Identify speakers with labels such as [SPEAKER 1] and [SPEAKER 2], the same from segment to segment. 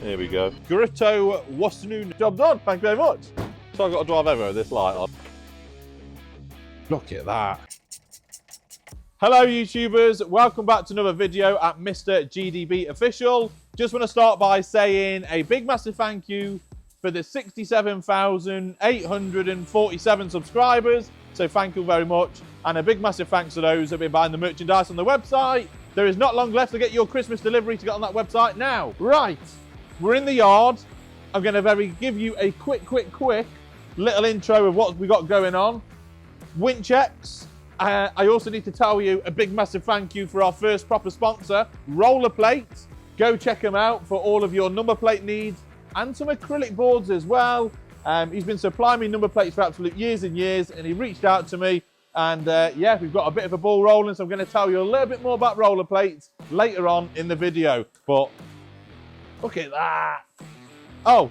[SPEAKER 1] Here we go. GOOOOO Wasanoon. Job done. Thank you very much. So I've got to drive over with this light on. Look at that. Hello YouTubers, welcome back to another video at Mr. GDB Official. Just want to start by saying a big massive thank you for the 67,847 subscribers. So thank you very much. And a big massive thanks to those that have been buying the merchandise on the website. There is not long left to get your Christmas delivery to get on that website now. Right, we're in the yard. I'm going to give you a quick little intro of what we got going on. Winch checks. I also need to tell you a big massive thank you for our first proper sponsor, Roller Plates. Go check them out for all of your number plate needs and some acrylic boards as well. He's been supplying me number plates for absolute years and years, and he reached out to me, and yeah, we've got a bit of a ball rolling, so I'm going to tell you a little bit more about Roller Plates later on in the video. But look at that. Oh,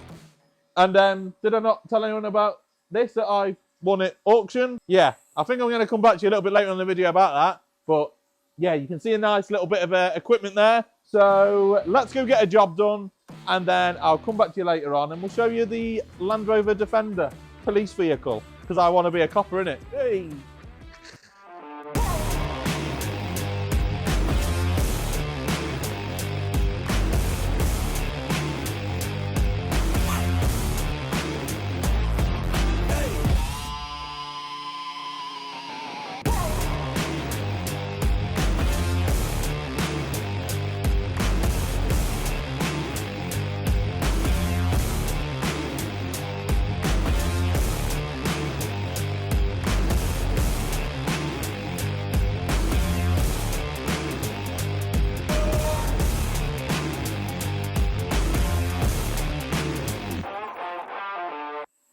[SPEAKER 1] and did I not tell anyone about this, that I won at auction? Yeah, I think I'm going to come back to you a little bit later on in the video about that. But yeah, you can see a nice little bit of equipment there. So let's go get a job done, and then I'll come back to you later on and we'll show you the Land Rover Defender police vehicle, because I want to be a copper in it. Hey.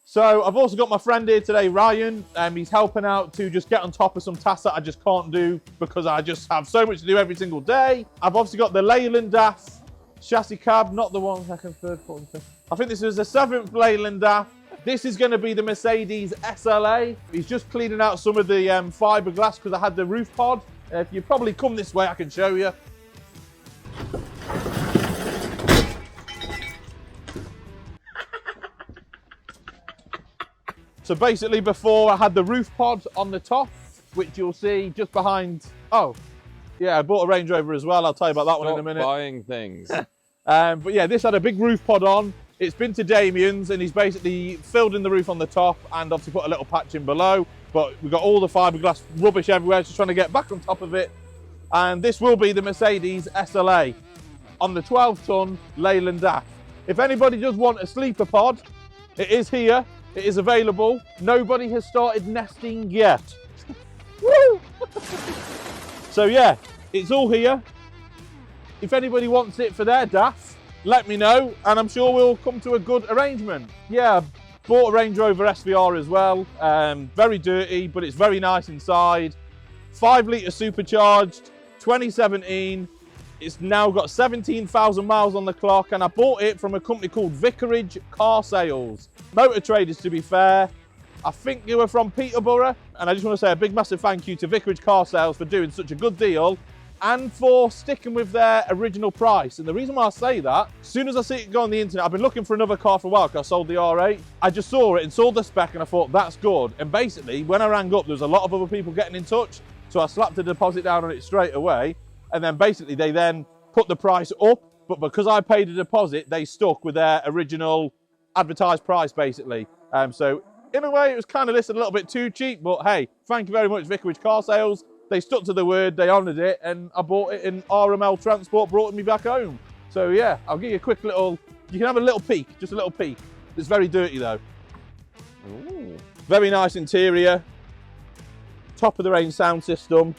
[SPEAKER 1] So I've also got my friend here today, Ryan. He's helping out to just get on top of some tasks that I just can't do because I just have so much to do every single day. I've obviously got the Leyland DAF chassis cab, not the one, second, third, fourth, fifth. I think this is the 7th Leyland DAF. This is going to be the Mercedes SLA. He's just cleaning out some of the fiberglass because I had the roof pod. If you probably come this way, I can show you. So basically before I had the roof pod on the top, which you'll see just behind. Oh, yeah, I bought a Range Rover as well. I'll tell you about that one in a minute.
[SPEAKER 2] Buying things.
[SPEAKER 1] But yeah, this had a big roof pod on. It's been to Damien's and he's basically filled in the roof on the top and obviously put a little patch in below. But we've got all the fiberglass rubbish everywhere, just trying to get back on top of it. And this will be the Mercedes SLA on the 12-ton Leyland DAF. If anybody does want a sleeper pod, it is here. It is available. Nobody has started nesting yet. Woo! So yeah, it's all here. If anybody wants it for their DAF, let me know, and I'm sure we'll come to a good arrangement. Yeah, bought a Range Rover SVR as well. Very dirty, but it's very nice inside. 5 litre supercharged, 2017. It's now got 17,000 miles on the clock, and I bought it from a company called Vicarage Car Sales. Motor Traders, to be fair. I think you were from Peterborough, and I just want to say a big massive thank you to Vicarage Car Sales for doing such a good deal and for sticking with their original price. And the reason why I say that, as soon as I see it go on the internet, I've been looking for another car for a while because I sold the R8. I just saw it and saw the spec and I thought, that's good. And basically, when I rang up, there was a lot of other people getting in touch, so I slapped a deposit down on it straight away. And then basically they then put the price up, but because I paid a deposit, they stuck with their original advertised price basically. So in a way it was kind of listed a little bit too cheap, but hey, thank you very much Vicarage Car Sales. They stuck to the word, they honoured it, and I bought it in RML Transport, brought me back home. So yeah, I'll give you a quick little, you can have a little peek, just a little peek. It's very dirty though. Ooh. Very nice interior, top of the range sound system.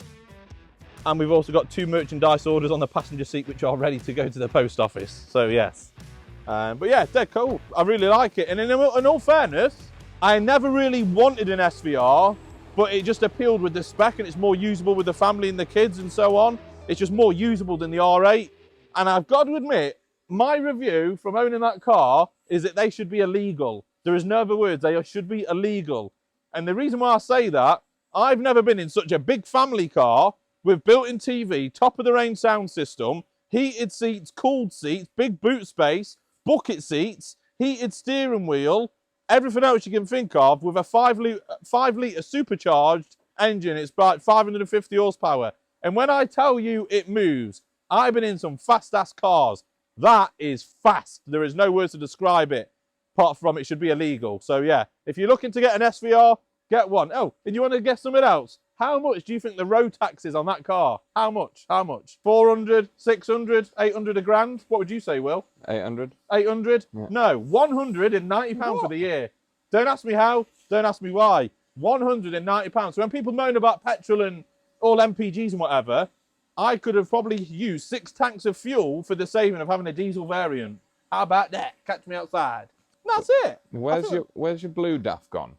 [SPEAKER 1] And we've also got 2 merchandise orders on the passenger seat, which are ready to go to the post office. So yes, but yeah, they're cool. I really like it. And in all fairness, I never really wanted an SVR, but it just appealed with the spec and it's more usable with the family and the kids and so on. It's just more usable than the R8. And I've got to admit, my review from owning that car is that they should be illegal. There is no other words, they should be illegal. And the reason why I say that, I've never been in such a big family car with built-in TV, top of the range sound system, heated seats, cooled seats, big boot space, bucket seats, heated steering wheel, everything else you can think of with a 5 litre supercharged engine. It's about 550 horsepower. And when I tell you it moves, I've been in some fast-ass cars. That is fast. There is no words to describe it, apart from it should be illegal. So yeah, if you're looking to get an SVR, get one. Oh, and you want to guess something else? How much do you think the road tax is on that car? How much? How much? 400, 600, 800 a grand? What would you say, Will?
[SPEAKER 2] 800.
[SPEAKER 1] 800?
[SPEAKER 2] Yeah.
[SPEAKER 1] No, £190 for the year. Don't ask me how, don't ask me why. £190. So when people moan about petrol and all MPGs and whatever, I could have probably used 6 tanks of fuel for the saving of having a diesel variant. How about that? Catch me outside. That's it.
[SPEAKER 2] Where's your blue DAF gone?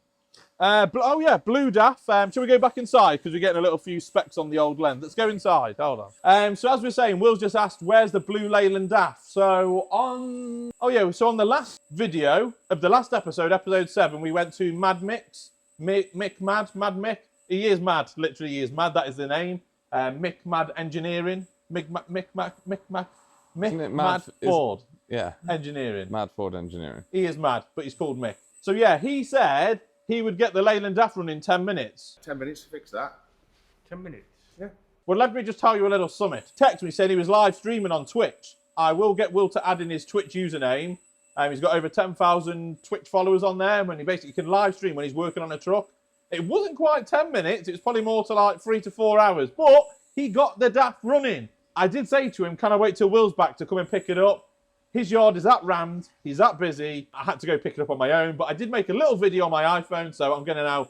[SPEAKER 1] Oh yeah, blue DAF. Shall we go back inside? Because we're getting a little few specs on the old lens. Let's go inside. Hold on. So as we're saying, Will's just asked, where's the blue Leyland DAF? So on the last video of the last episode, episode 7, we went to Mad Mick. Mad Mick. He is mad. Literally, he is mad. That is the name. Mick Mad Engineering. Mick Mad Ford.
[SPEAKER 2] Yeah.
[SPEAKER 1] Engineering.
[SPEAKER 2] Mad Ford Engineering.
[SPEAKER 1] He is mad, but he's called Mick. So yeah, he said he would get the Leyland DAF run in 10 minutes.
[SPEAKER 3] 10 minutes to fix that. 10 minutes, yeah.
[SPEAKER 1] Well, let me just tell you a little something. Text me saying he was live streaming on Twitch. I will get Will to add in his Twitch username. He's got over 10,000 Twitch followers on there, when he basically can live stream when he's working on a truck. It wasn't quite 10 minutes. It was probably more to like 3 to 4 hours. But he got the DAF running. I did say to him, can I wait till Will's back to come and pick it up? His yard is that rammed. He's that busy. I had to go pick it up on my own. But I did make a little video on my iPhone, so I'm going to now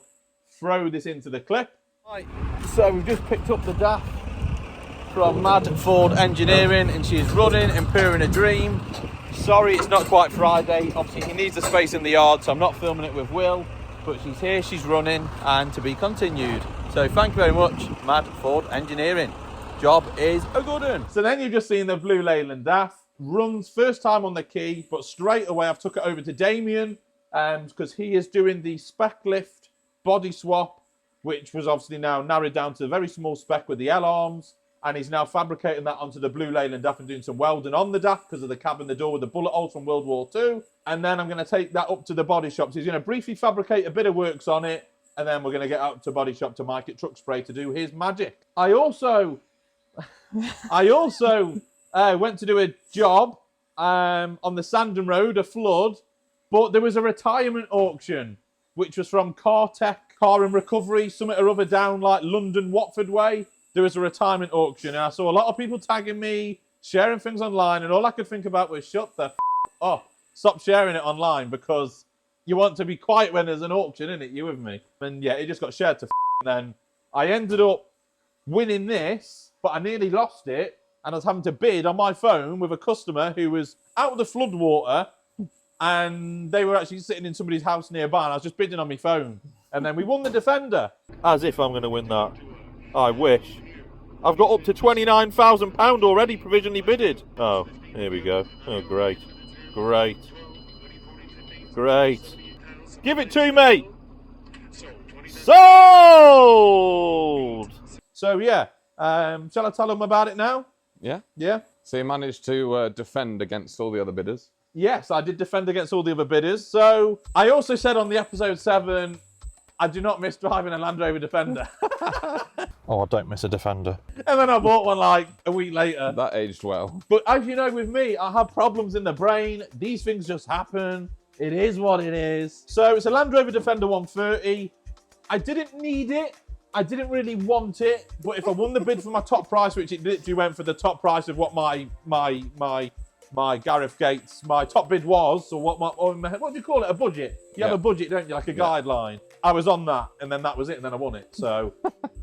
[SPEAKER 1] throw this into the clip. Right, so we've just picked up the DAF from Mad Ford Engineering, and she's running and purring a dream. Sorry, it's not quite Friday. Obviously, he needs the space in the yard, so I'm not filming it with Will. But she's here, she's running, and to be continued. So thank you very much, Mad Ford Engineering. Job is a good one. So then you've just seen the blue Leyland DAF. Runs first time on the key, but straight away I've took it over to Damien because he is doing the spec lift body swap, which was obviously now narrowed down to a very small spec with the L-arms, and he's now fabricating that onto the blue Leyland DAF and doing some welding on the DAF because of the cab in the door with the bullet holes from World War II. And then I'm going to take that up to the body shop. So he's going to briefly fabricate a bit of works on it, and then we're going to get up to body shop to Mike at Truck Spray to do his magic. I also went to do a job on the Sandon Road, a flood, but there was a retirement auction, which was from Car Tech, Car and Recovery, something or other down like London, Watford way. There was a retirement auction, and I saw a lot of people tagging me, sharing things online, and all I could think about was shut the f up. Stop sharing it online, because you want to be quiet when there's an auction, innit? You with me? And yeah, it just got shared to f. And then I ended up winning this, but I nearly lost it. And I was having to bid on my phone with a customer who was out of the floodwater, and they were actually sitting in somebody's house nearby, and I was just bidding on my phone. And then we won the Defender. As if I'm going to win that. I wish. I've got up to £29,000 already provisionally bidded. Oh, here we go. Oh, great. Great. Great. Give it to me! Sold! So, yeah. Shall I tell them about it now?
[SPEAKER 2] Yeah?
[SPEAKER 1] Yeah.
[SPEAKER 2] So you managed to defend against all the other bidders?
[SPEAKER 1] Yes, I did defend against all the other bidders. So I also said on the episode 7, I do not miss driving a Land Rover Defender. Oh, I don't miss a Defender. And then I bought one like a week later.
[SPEAKER 2] That aged well.
[SPEAKER 1] But as you know with me, I have problems in the brain. These things just happen. It is what it is. So it's a Land Rover Defender 130. I didn't need it. I didn't really want it, but if I won the bid for my top price, which it literally went for the top price of what my Gareth Gates, my top bid was, or what do you call it, a budget? You have a budget, don't you, like a guideline. I was on that, and then that was it, and then I won it. So,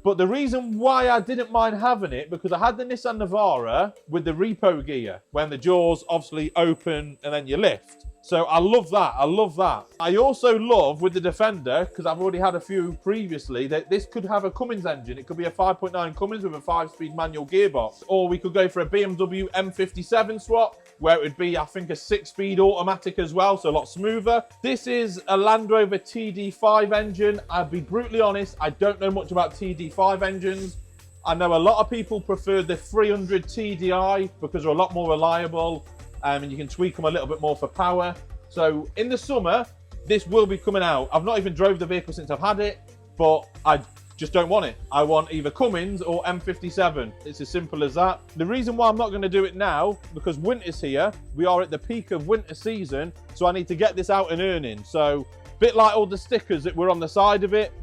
[SPEAKER 1] but the reason why I didn't mind having it, because I had the Nissan Navara with the Repo gear, when the jaws obviously open and then you lift. So I love that. I love that. I also love with the Defender, because I've already had a few previously, that this could have a Cummins engine. It could be a 5.9 Cummins with a 5-speed manual gearbox. Or we could go for a BMW M57 swap, where it would be, I think, a 6-speed automatic as well, so a lot smoother. This is a Land Rover TD5 engine. I'll be brutally honest, I don't know much about TD5 engines. I know a lot of people prefer the 300 TDI because they're a lot more reliable. and you can tweak them a little bit more for power. So in the summer, this will be coming out. I've not even drove the vehicle since I've had it, but I just don't want it. I want either Cummins or M57. It's as simple as that. The reason why I'm not going to do it now, because winter's here. We are at the peak of winter season, so I need to get this out and earning. So, a bit like all the stickers that were on the side of it,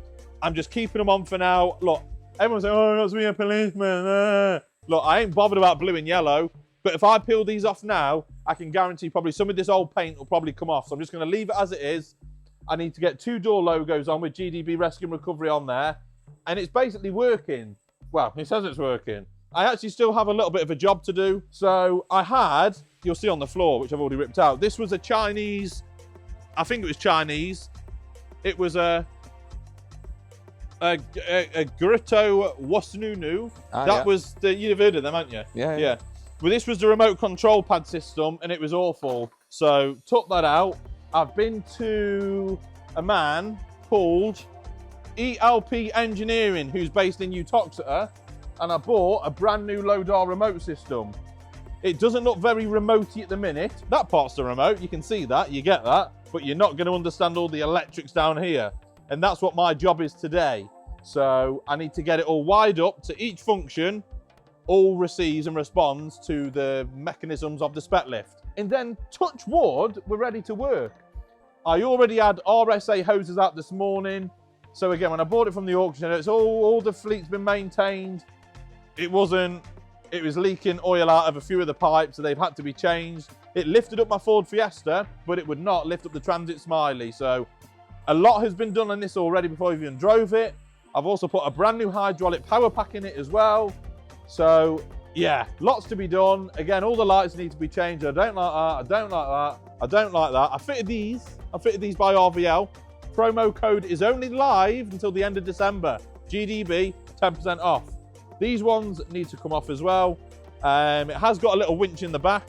[SPEAKER 1] I'm just keeping them on for now. Look, everyone's saying, oh, that's me a policeman. Look, I ain't bothered about blue and yellow, but if I peel these off now, I can guarantee probably some of this old paint will probably come off. So I'm just going to leave it as it is. I need to get 2 door logos on with GDB Rescue and Recovery on there. And it's basically working. Well, it says it's working. I actually still have a little bit of a job to do. So I had, you'll see on the floor, which I've already ripped out. This was a Chinese, I think it was Chinese. It was a GOOOO Wasununu. That was the, you've heard of them, haven't you?
[SPEAKER 2] Yeah.
[SPEAKER 1] Well, this was the remote control pad system, and it was awful. So took that out. I've been to a man called ELP Engineering, who's based in Uttoxeter, and I bought a brand new LODAR remote system. It doesn't look very remote-y at the minute. That part's the remote, you can see that, you get that, but you're not going to understand all the electrics down here. And that's what my job is today. So I need to get it all wired up to each function, all receives and responds to the mechanisms of the spec lift. And then, touch wood, we're ready to work. I already had RSA hoses out this morning. So again, when I bought it from the auction, it's all the fleet's been maintained. It was leaking oil out of a few of the pipes, so they've had to be changed. It lifted up my Ford Fiesta, but it would not lift up the Transit Smiley. So a lot has been done on this already before I even drove it. I've also put a brand new hydraulic power pack in it as well. So yeah, lots to be done. Again, all the lights need to be changed. I don't like that, I don't like that, I don't like that. I fitted these by RVL. Promo code is only live until the end of December. GDB, 10% off. These ones need to come off as well. It has got a little winch in the back.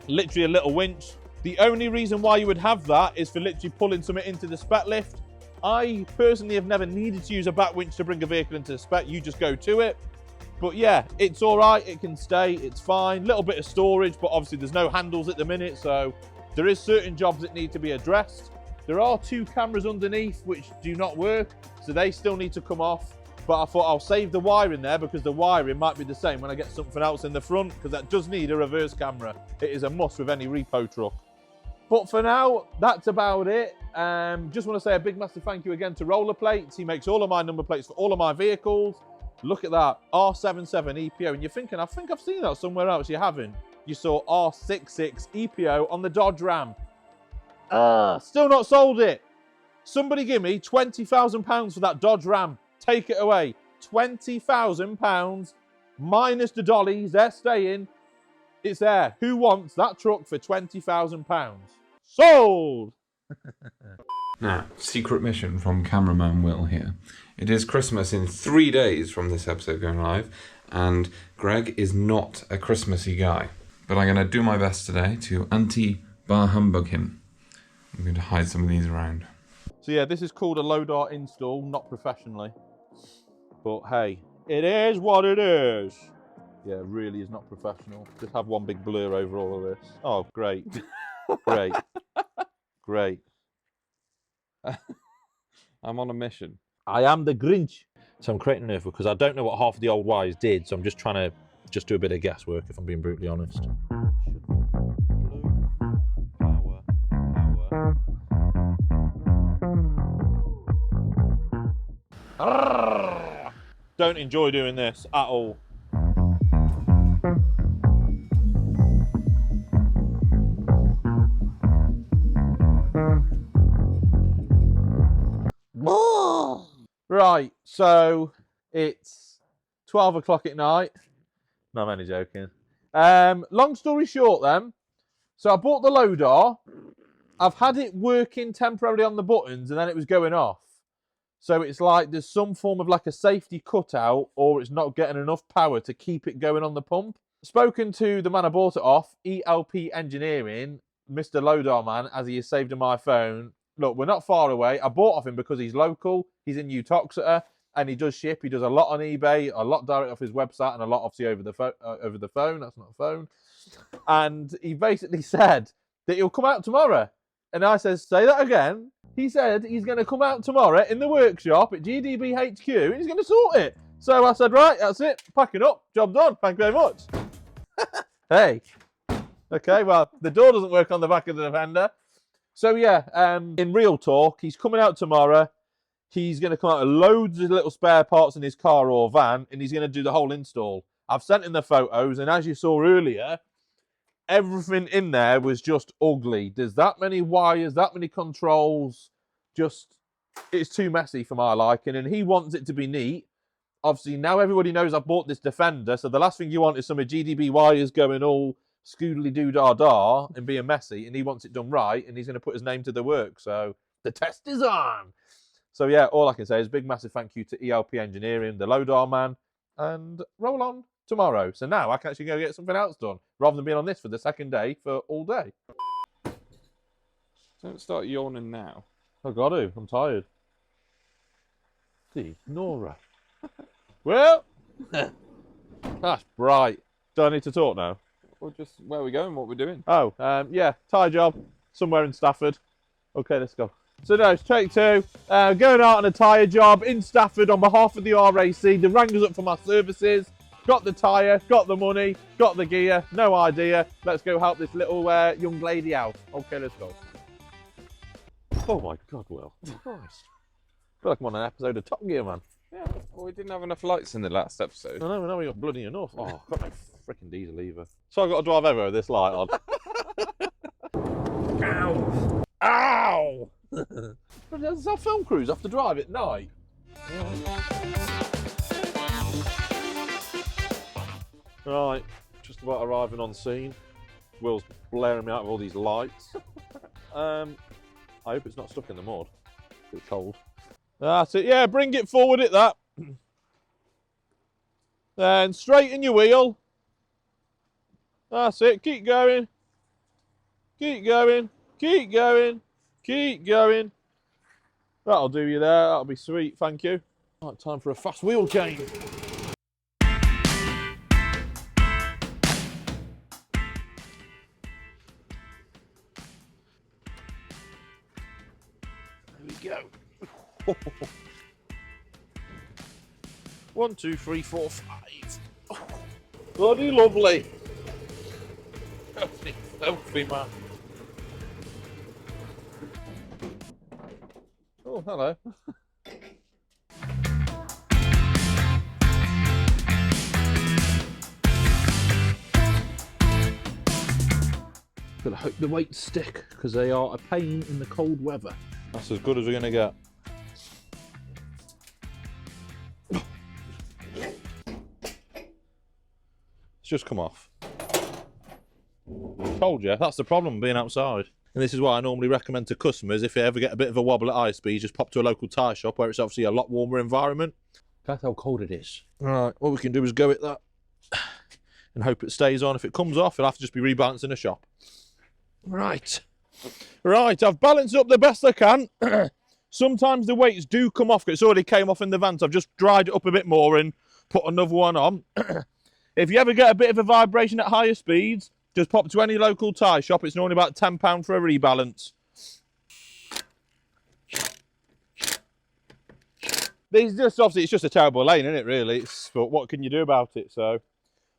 [SPEAKER 1] Literally a little winch. The only reason why you would have that is for literally pulling something into the spec lift. I personally have never needed to use a back winch to bring a vehicle into the spec. You just go to it. But yeah, it's all right. It can stay. It's fine. Little bit of storage, but obviously there's no handles at the minute. So there is certain jobs that need to be addressed. There are 2 cameras underneath which do not work, so they still need to come off. But I thought I'll save the wiring there because the wiring might be the same when I get something else in the front, because that does need a reverse camera. It is a must with any repo truck. But for now, that's about it. Just want to say a big massive thank you again to Roller Plates. He makes all of my number plates for all of my vehicles. Look at that, R77 EPO. And you're thinking, I think I've seen that somewhere else. You haven't. You saw R66 EPO on the Dodge Ram. Still not sold it. Somebody give me £20,000 for that Dodge Ram. Take it away. £20,000 minus the dollies. They're staying. It's there. Who wants that truck for £20,000? Sold!
[SPEAKER 4] Now, secret mission from cameraman Will here. It is Christmas in 3 days from this episode going live, and Greg is not a Christmassy guy. But I'm going to do my best today to anti-bar humbug him. I'm going to hide some of these around.
[SPEAKER 1] So yeah, this is called a LODAR install, not professionally. But hey, it is what it is. Yeah, it really is not professional. Just have one big blur over all of this. Oh, great. Great. Great.
[SPEAKER 2] I'm on a mission.
[SPEAKER 1] I am the Grinch. So I'm creating an earth because I don't know what half of the old wires did, so I'm just trying to do a bit of guesswork, if I'm being brutally honest. Don't enjoy doing this at all. Right, so it's 12 o'clock at night. No, I'm only joking. Long story short then, so I bought the LODAR. I've had it working temporarily on the buttons and then it was going off. So it's like there's some form of like a safety cutout, or it's not getting enough power to keep it going on the pump. Spoken to the man I bought it off, ELP Engineering, Mr. LODAR man, as he is saved in my phone. Look, we're not far away. I bought off him because he's local. He's in Uttoxeter and he does ship. He does a lot on eBay, a lot direct off his website, and a lot obviously over the phone. That's not a phone. And he basically said that he'll come out tomorrow. And I said, say that again. He said he's going to come out tomorrow in the workshop at GDB HQ and he's going to sort it. So I said, right, that's it. Packing up. Job done. Thank you very much. Hey. Okay, well, the door doesn't work on the back of the Defender. So yeah, in real talk, he's coming out tomorrow. He's going to come out with loads of little spare parts in his car or van, and he's going to do the whole install. I've sent in the photos, and as you saw earlier, everything in there was just ugly. There's that many wires, that many controls. Just, it's too messy for my liking, and he wants it to be neat. Obviously, now everybody knows I've bought this Defender, so the last thing you want is some of GDB wires going all scoodly-doo-dah-dah and being messy, and he wants it done right, and he's going to put his name to the work. So the test is on. So yeah, all I can say is a big, massive thank you to ELP Engineering, the LODAR man, and roll on tomorrow. So now I can actually go get something else done, rather than being on this for the second day for all day.
[SPEAKER 2] Don't start yawning now.
[SPEAKER 1] I've got to. I'm tired. See, Nora. Well, that's bright. Do I need to talk now?
[SPEAKER 2] Or just where we're going, what we're doing.
[SPEAKER 1] Oh, yeah, tyre job somewhere in Stafford. Okay, let's go. So no, it's take two. Going out on a tyre job in Stafford on behalf of the RAC. They rang us up for my services. Got the tyre, got the money, got the gear. No idea. Let's go help this little young lady out. Okay, let's go. Oh my God, Will. Christ. I feel like I'm on an episode of Top Gear, man.
[SPEAKER 2] Yeah, well, we didn't have enough lights in the last episode.
[SPEAKER 1] I know we got bloody enough. Oh, I've got no freaking diesel either. So I've got to drive everywhere with this light on. Ow! Ow! But does our film crews have to drive at night? Right, just about arriving on scene. Will's blaring me out with all these lights. I hope it's not stuck in the mud. It's cold. That's it. Yeah, bring it forward at that. Then straighten your wheel. That's it. Keep going. Keep going. Keep going. Keep going. That'll do you there. That'll be sweet. Thank you. Right, time for a fast wheel change. There we go. 1, 2, 3, 4, 5. Oh, bloody lovely. Healthy man. Oh, hello. Gotta hope the weights stick, because they are a pain in the cold weather. That's as good as we're gonna get. It's just come off. Told you, that's the problem being outside. And this is why I normally recommend to customers, if you ever get a bit of a wobble at high speed, just pop to a local tyre shop where it's obviously a lot warmer environment. That's how cold it is. Right, what we can do is go at that and hope it stays on. If it comes off, it'll have to just be rebalanced in a shop. Right. Right, I've balanced up the best I can. Sometimes the weights do come off, because it's already came off in the van, so I've just dried it up a bit more and put another one on. If you ever get a bit of a vibration at higher speeds, just pop to any local tyre shop. It's normally about £10 for a rebalance. These just obviously it's just a terrible lane, isn't it? Really, but what can you do about it? So,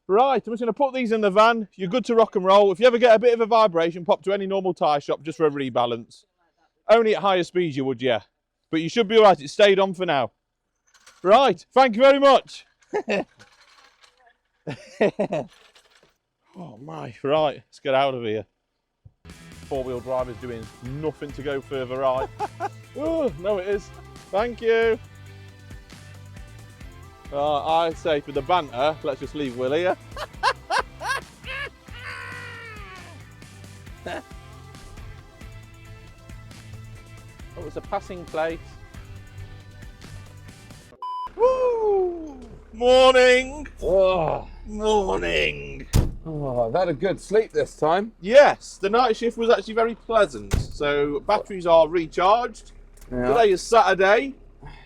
[SPEAKER 1] right, I'm just going to put these in the van. You're good to rock and roll. If you ever get a bit of a vibration, pop to any normal tyre shop just for a rebalance. Only at higher speeds you would, yeah. But you should be all right. It stayed on for now. Right, thank you very much. Oh my, right, let's get out of here. Four-wheel drive is doing nothing to go further right. Oh, no it is. Thank you. I say for the banter, let's just leave Will here. Oh, it's a passing place. Woo! Morning!
[SPEAKER 2] Oh,
[SPEAKER 1] Morning!
[SPEAKER 2] I've had a good sleep this time.
[SPEAKER 1] Yes, the night shift was actually very pleasant. So batteries are recharged.
[SPEAKER 2] Yeah.
[SPEAKER 1] Today is Saturday.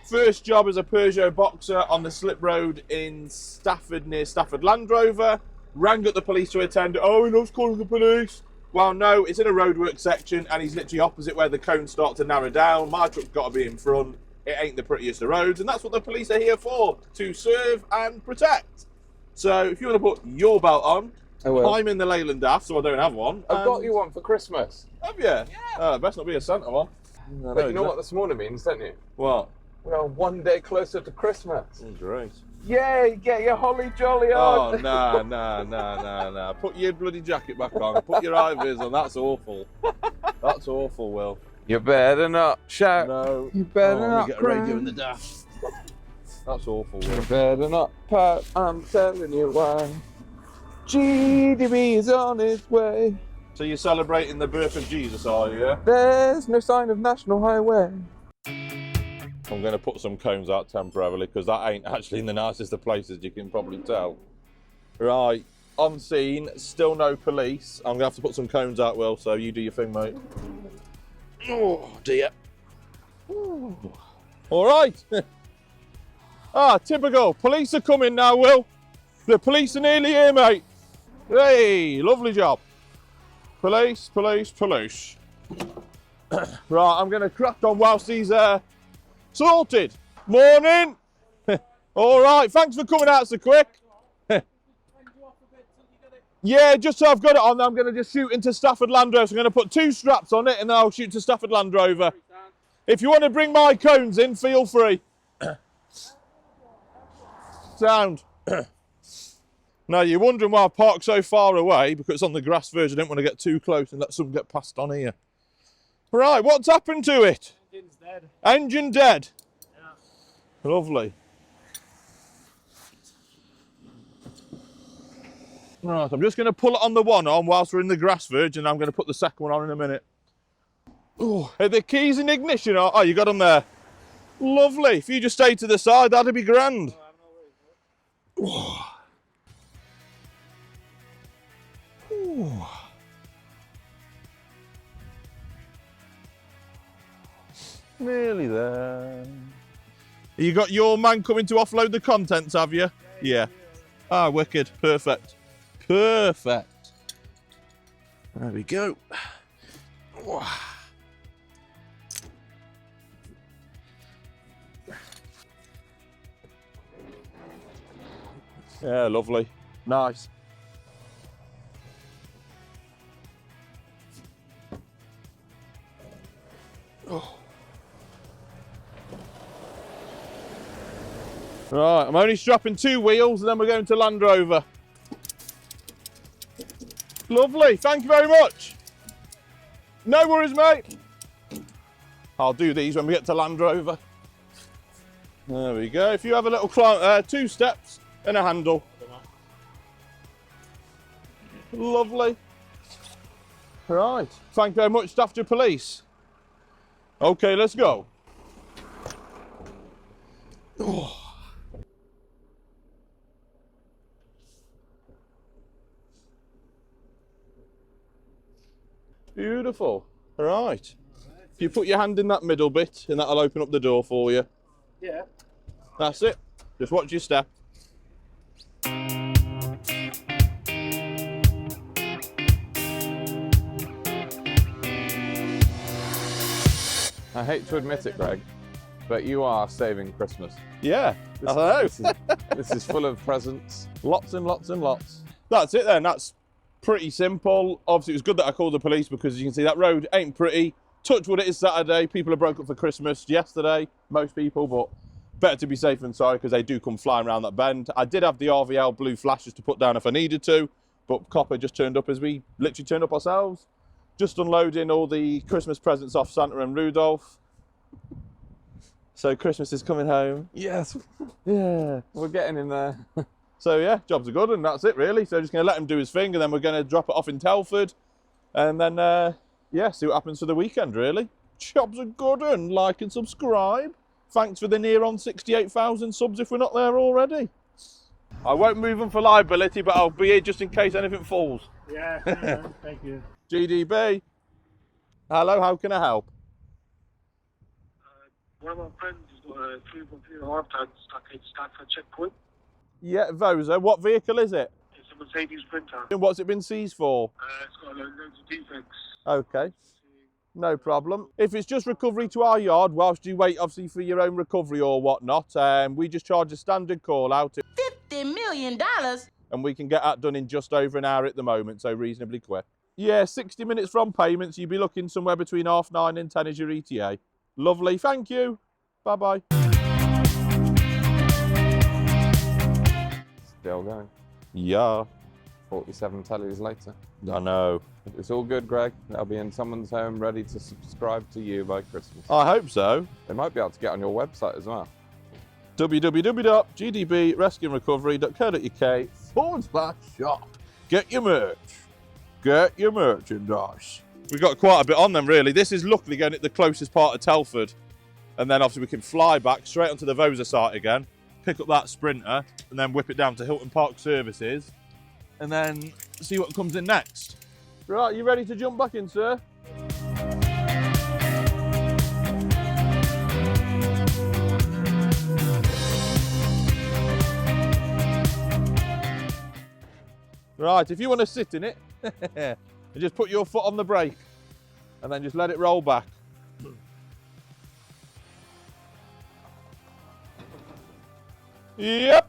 [SPEAKER 1] First job is a Peugeot Boxer on the slip road in Stafford, near Stafford Land Rover. rang up the police to attend. Oh, he loves calling the police. Well, no, it's in a roadwork section and he's literally opposite where the cones start to narrow down. My truck's got to be in front. It ain't the prettiest of roads, and that's what the police are here for, to serve and protect. So if you want to put your belt on, I'm in the Leyland Daft, so I don't have one.
[SPEAKER 2] I've got you one for Christmas.
[SPEAKER 1] Have you? Yeah. Oh, best not be a Santa one.
[SPEAKER 2] But you know what this morning means, don't you?
[SPEAKER 1] What?
[SPEAKER 2] We are one day closer to Christmas.
[SPEAKER 1] Oh, great.
[SPEAKER 2] Yay, get your holly jolly on.
[SPEAKER 1] Oh, nah. Put your bloody jacket back on. Put your high vis on. That's awful. That's awful, Will.
[SPEAKER 2] You better not shout.
[SPEAKER 1] No.
[SPEAKER 2] You better not
[SPEAKER 1] get a
[SPEAKER 2] cry.
[SPEAKER 1] radio in the daft. That's awful,
[SPEAKER 2] You
[SPEAKER 1] Will.
[SPEAKER 2] better not pout. I'm telling you why. GDB is on its way.
[SPEAKER 1] So you're celebrating the birth of Jesus, are you? Yeah?
[SPEAKER 2] There's no sign of National Highway.
[SPEAKER 1] I'm going to put some cones out temporarily because that ain't actually in the nicest of places, you can probably tell. Right, on scene, still no police. I'm going to have to put some cones out, Will, so you do your thing, mate. Oh, dear. Ooh. All right. Typical. Police are coming now, Will. The police are nearly here, mate. Hey, lovely job. Police. Right, I'm going to crack on whilst he's sorted. Morning. All right, thanks for coming out so quick. Yeah, just so I've got it on, I'm going to just shoot into Stafford Land Rover. So I'm going to put 2 straps on it and then I'll shoot to Stafford Land Rover. If you want to bring my cones in, feel free. Sound. Now, you're wondering why I parked so far away, because it's on the grass verge. I didn't want to get too close and let something get past on here. Right, what's happened to it?
[SPEAKER 3] Engine's dead.
[SPEAKER 1] Engine dead.
[SPEAKER 3] Yeah.
[SPEAKER 1] Lovely. Right, I'm just going to pull it on the one on whilst we're in the grass verge, and I'm going to put the second one on in a minute. Oh, are the keys in ignition? Oh, you got them there. Lovely. If you just stay to the side, that'd be grand. Oh. Ooh. Nearly there. You got your man coming to offload the contents, have you? Yeah. Ah, wicked. Perfect. Perfect. There we go. Yeah, lovely. Nice. Oh. Right, I'm only strapping 2 wheels and then we're going to Land Rover. Lovely, thank you very much. No worries, mate. I'll do these when we get to Land Rover. There we go. If you have a little climb, 2 steps and a handle. Lovely. Right, thank you very much, Staffordshire Police. Okay, let's go. Oh. Beautiful. Right. If you put your hand in that middle bit, and that'll open up the door for you.
[SPEAKER 3] Yeah.
[SPEAKER 1] That's it. Just watch your step.
[SPEAKER 2] I hate to admit it, Greg, but you are saving Christmas.
[SPEAKER 1] Yeah, I know.
[SPEAKER 2] This is full of presents.
[SPEAKER 1] Lots and lots and lots. That's it then. That's pretty simple. Obviously, it was good that I called the police because you can see that road ain't pretty. Touch wood, it is Saturday. People are broke up for Christmas yesterday, most people, but better to be safe than sorry because they do come flying around that bend. I did have the RVL blue flashes to put down if I needed to, but Copper just turned up as we literally turned up ourselves. Just unloading all the Christmas presents off Santa and Rudolph. So Christmas is coming home.
[SPEAKER 2] Yes,
[SPEAKER 1] Yeah.
[SPEAKER 2] we're getting in there.
[SPEAKER 1] So yeah, jobs are good and that's it really. So just going to let him do his thing and then we're going to drop it off in Telford. And then, yeah, see what happens for the weekend really. Jobs are good and like and subscribe. Thanks for the near on 68,000 subs if we're not there already. I won't move them for liability, but I'll be here just in case anything falls.
[SPEAKER 3] Yeah, thank you.
[SPEAKER 1] GDB. Hello, how can I help?
[SPEAKER 5] One of my friends has got a 3.3 half ton stuck in Stafford checkpoint.
[SPEAKER 1] Yeah, Vosa. What vehicle is it?
[SPEAKER 5] It's a Mercedes printer.
[SPEAKER 1] And what's it been seized for?
[SPEAKER 5] It's got loads of defects.
[SPEAKER 1] Okay, no problem. If it's just recovery to our yard, whilst you wait obviously for your own recovery or whatnot, we just charge a standard call out.
[SPEAKER 6] $50 million?
[SPEAKER 1] And we can get that done in just over an hour at the moment, so reasonably quick. Yeah, 60 minutes from payments, you'd be looking somewhere between 9:30 and 10 as your ETA. Lovely, thank you. Bye-bye.
[SPEAKER 2] Still going.
[SPEAKER 1] Yeah,
[SPEAKER 2] 47 tellies later.
[SPEAKER 1] I know.
[SPEAKER 2] It's all good, Greg. They'll be in someone's home ready to subscribe to you by Christmas.
[SPEAKER 1] I hope so.
[SPEAKER 2] They might be able to get on your website as well.
[SPEAKER 1] www.gdbrescueandrecovery.co.uk/shop. Get your merch. Get your merchandise. We've got quite a bit on them, really. This is luckily going at the closest part of Telford. And then obviously we can fly back straight onto the Vosa site again, pick up that Sprinter, and then whip it down to Hilton Park Services, and then see what comes in next. Right, you ready to jump back in, sir? Right, if you want to sit in it, and just put your foot on the brake, and then just let it roll back. Yep.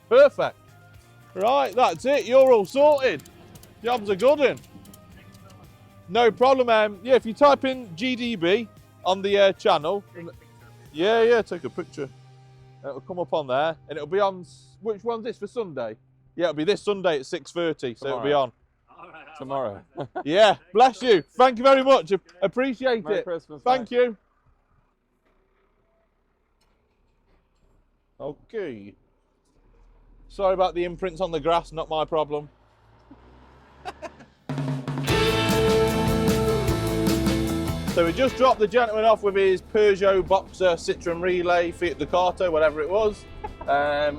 [SPEAKER 1] Perfect. Right, that's it. You're all sorted. Job's a good one. No problem. Yeah, if you type in GDB on the channel. Yeah, take a picture. It'll come up on there, and it'll be on. Which one's this for Sunday? Yeah, it'll be this Sunday at 6:30, so it'll be on.
[SPEAKER 2] Tomorrow.
[SPEAKER 1] Yeah, bless you. Thank you very much. Appreciate
[SPEAKER 2] Merry
[SPEAKER 1] it.
[SPEAKER 2] Christmas.
[SPEAKER 1] Thank you. Okay. Sorry about the imprints on the grass, not my problem. So we just dropped the gentleman off with his Peugeot Boxer Citroen Relay, Fiat Ducato, whatever it was.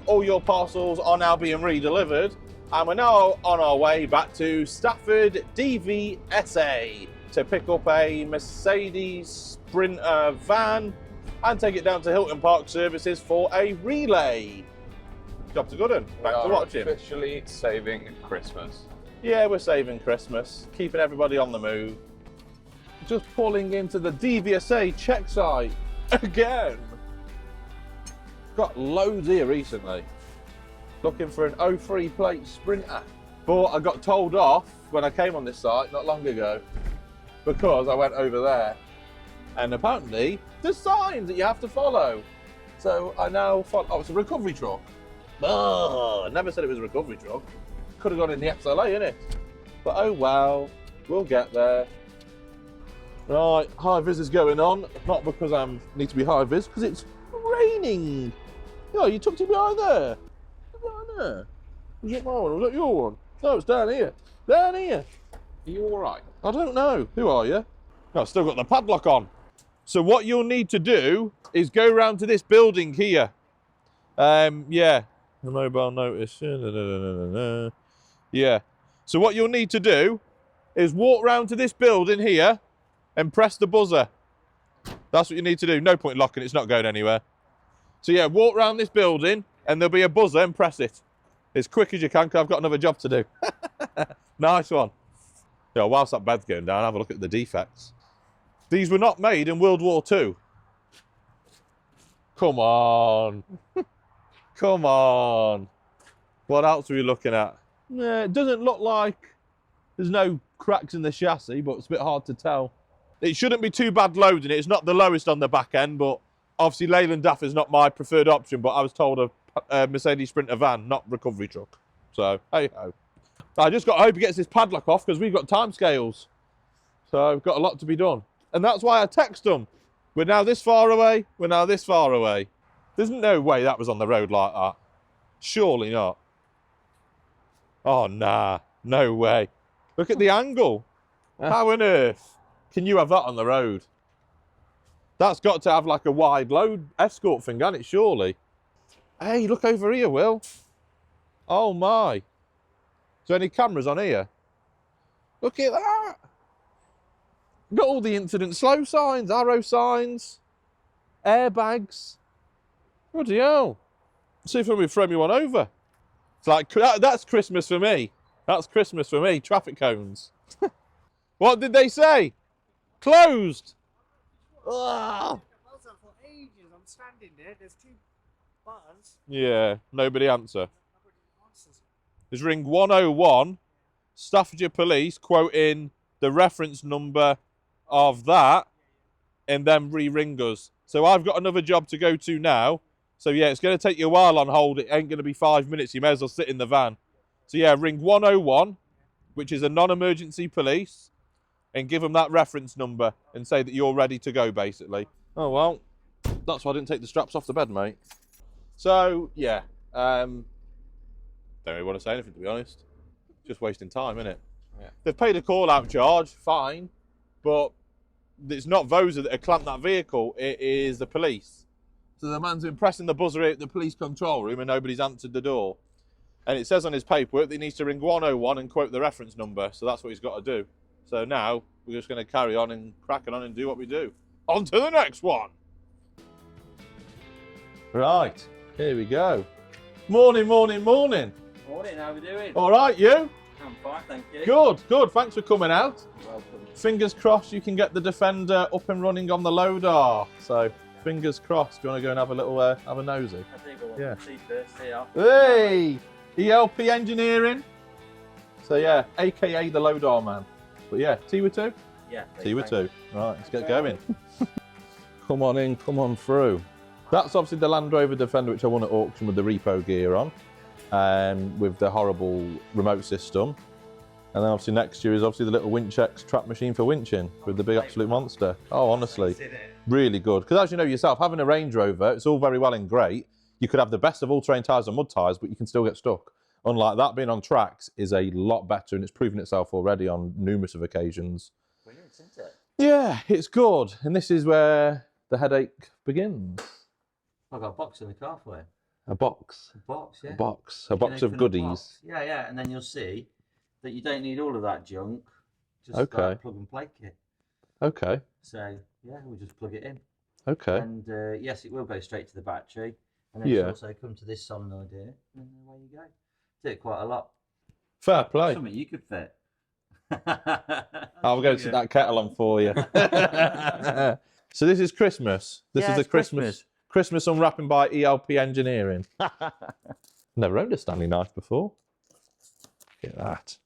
[SPEAKER 1] All your parcels are now being re-delivered. And we're now on our way back to Stafford DVSA to pick up a Mercedes Sprinter van and take it down to Hilton Park Services for a relay. Job's a good one. Thanks for watching.
[SPEAKER 2] Officially saving Christmas.
[SPEAKER 1] Yeah, we're saving Christmas, keeping everybody on the move. Just pulling into the DVSA check site again. Got loads here recently. Looking for an 03 plate Sprinter. But I got told off when I came on this site not long ago because I went over there. And apparently there's signs that you have to follow. So I now follow. Oh, it's a recovery truck. Oh, I never said it was a recovery truck. Could have gone in the XLA, innit? But oh well, we'll get there. Right, high vis is going on. Not because I need to be high vis, because it's raining. Yeah, you tucked it behind there. Behind there. Was it my one or was that your one? No, it's down here. Down here.
[SPEAKER 2] Are you all right?
[SPEAKER 1] I don't know. Who are you? No, I've still got the padlock on. So what you'll need to do is go round to this building here. Yeah. The mobile notice. Yeah. So what you'll need to do is walk round to this building here and press the buzzer. That's what you need to do. No point locking it, it's not going anywhere. So yeah, walk round this building and there'll be a buzzer and press it. As quick as you can, because I've got another job to do. Nice one. Yeah, whilst that bed's going down, have a look at the defects. These were not made in World War II. Come on. Come on. What else are we looking at? It doesn't look like there's no cracks in the chassis, but it's a bit hard to tell. It shouldn't be too bad loading it. It's not the lowest on the back end, but obviously Leyland DAF is not my preferred option, but I was told a Mercedes Sprinter van, not recovery truck. So, hey ho. I just got to hope he gets this padlock off because we've got time scales. So we've got a lot to be done. And that's why I text them. We're now this far away. We're now this far away. There's no way that was on the road like that. Surely not. Oh, nah. No way. Look at the angle. How on earth can you have that on the road? That's got to have like a wide load escort thing, hasn't it, surely? Hey, look over here, Will. Oh my. Is there any cameras on here? Look at that. Got all the incident slow signs, arrow signs, airbags. Bloody hell. See if we throw me one over. It's like, that's Christmas for me. That's Christmas for me, traffic cones. What did they say? Closed. Ugh.
[SPEAKER 3] For ages, I'm standing there. There's 2 buttons.
[SPEAKER 1] Yeah, nobody answer.
[SPEAKER 3] Nobody answers.
[SPEAKER 1] There's ring 101, Staffordshire Police, quoting the reference number of that, and then re-ring us. So I've got another job to go to now. So yeah, it's going to take you a while on hold. It ain't going to be 5 minutes. You may as well sit in the van. So yeah, ring 101, which is a non-emergency police, and give them that reference number and say that you're ready to go, basically. Oh, well, that's why I didn't take the straps off the bed, mate. So, yeah, don't really want to say anything, to be honest. Just wasting time, innit?
[SPEAKER 4] Yeah.
[SPEAKER 1] They've paid a call-out charge, fine, but it's not Vosa that have clamped that vehicle, it is the police. So the man's been pressing the buzzer at the police control room and nobody's answered the door. And it says on his paperwork that he needs to ring 101 and quote the reference number, so that's what he's got to do. So now we're just going to carry on and crack on and do what we do. On to the next one. Right, here we go. Morning, morning, morning.
[SPEAKER 6] Morning, how are we doing?
[SPEAKER 1] All right, you?
[SPEAKER 6] I'm fine, thank you.
[SPEAKER 1] Good, good. Thanks for coming out.
[SPEAKER 6] Welcome.
[SPEAKER 1] Fingers crossed you can get the Defender up and running on the LODAR. So, fingers crossed. Do you want to go and have a little, have a nosy?
[SPEAKER 6] I think we'll
[SPEAKER 1] Yeah.
[SPEAKER 6] see first here.
[SPEAKER 1] Hey! ELP Engineering. So, yeah, AKA the LODAR man. But yeah, T with 2?
[SPEAKER 6] Yeah.
[SPEAKER 1] T with 2. Right, let's get going. Come on in, come on through. That's obviously the Land Rover Defender, which I won at auction with the Repo gear on, with the horrible remote system. And then obviously next year is obviously the little Winchex trap machine for winching with the big absolute monster. Oh, honestly, really good. Because as you know yourself, having a Range Rover, it's all very well and great. You could have the best of all-terrain tyres and mud tyres, but you can still get stuck. Unlike that, being on tracks is a lot better, and it's proven itself already on numerous of occasions.
[SPEAKER 6] Brilliant, isn't it?
[SPEAKER 1] Yeah, it's good. And this is where the headache begins.
[SPEAKER 6] I've got a box in the car for you.
[SPEAKER 1] A box.
[SPEAKER 6] A box, yeah.
[SPEAKER 1] A box. A
[SPEAKER 6] You can
[SPEAKER 1] box of
[SPEAKER 6] open a
[SPEAKER 1] goodies.
[SPEAKER 6] box. Yeah, yeah, and then you'll see that you don't need all of that junk. Just
[SPEAKER 1] Okay.
[SPEAKER 6] like plug and play kit.
[SPEAKER 1] Okay.
[SPEAKER 6] So, yeah, we'll just plug it in.
[SPEAKER 1] Okay.
[SPEAKER 6] And yes, it will go straight to the battery. And then
[SPEAKER 1] Yeah.
[SPEAKER 6] it's also come to this solenoid here. And away you go. Do it quite a lot.
[SPEAKER 1] Fair play.
[SPEAKER 6] Something you could fit.
[SPEAKER 1] I'll go to that kettle on for you. So this is Christmas. This
[SPEAKER 6] Yeah,
[SPEAKER 1] is the
[SPEAKER 6] it's
[SPEAKER 1] Christmas unwrapping by ELP Engineering. Never owned a Stanley knife before. Look at that.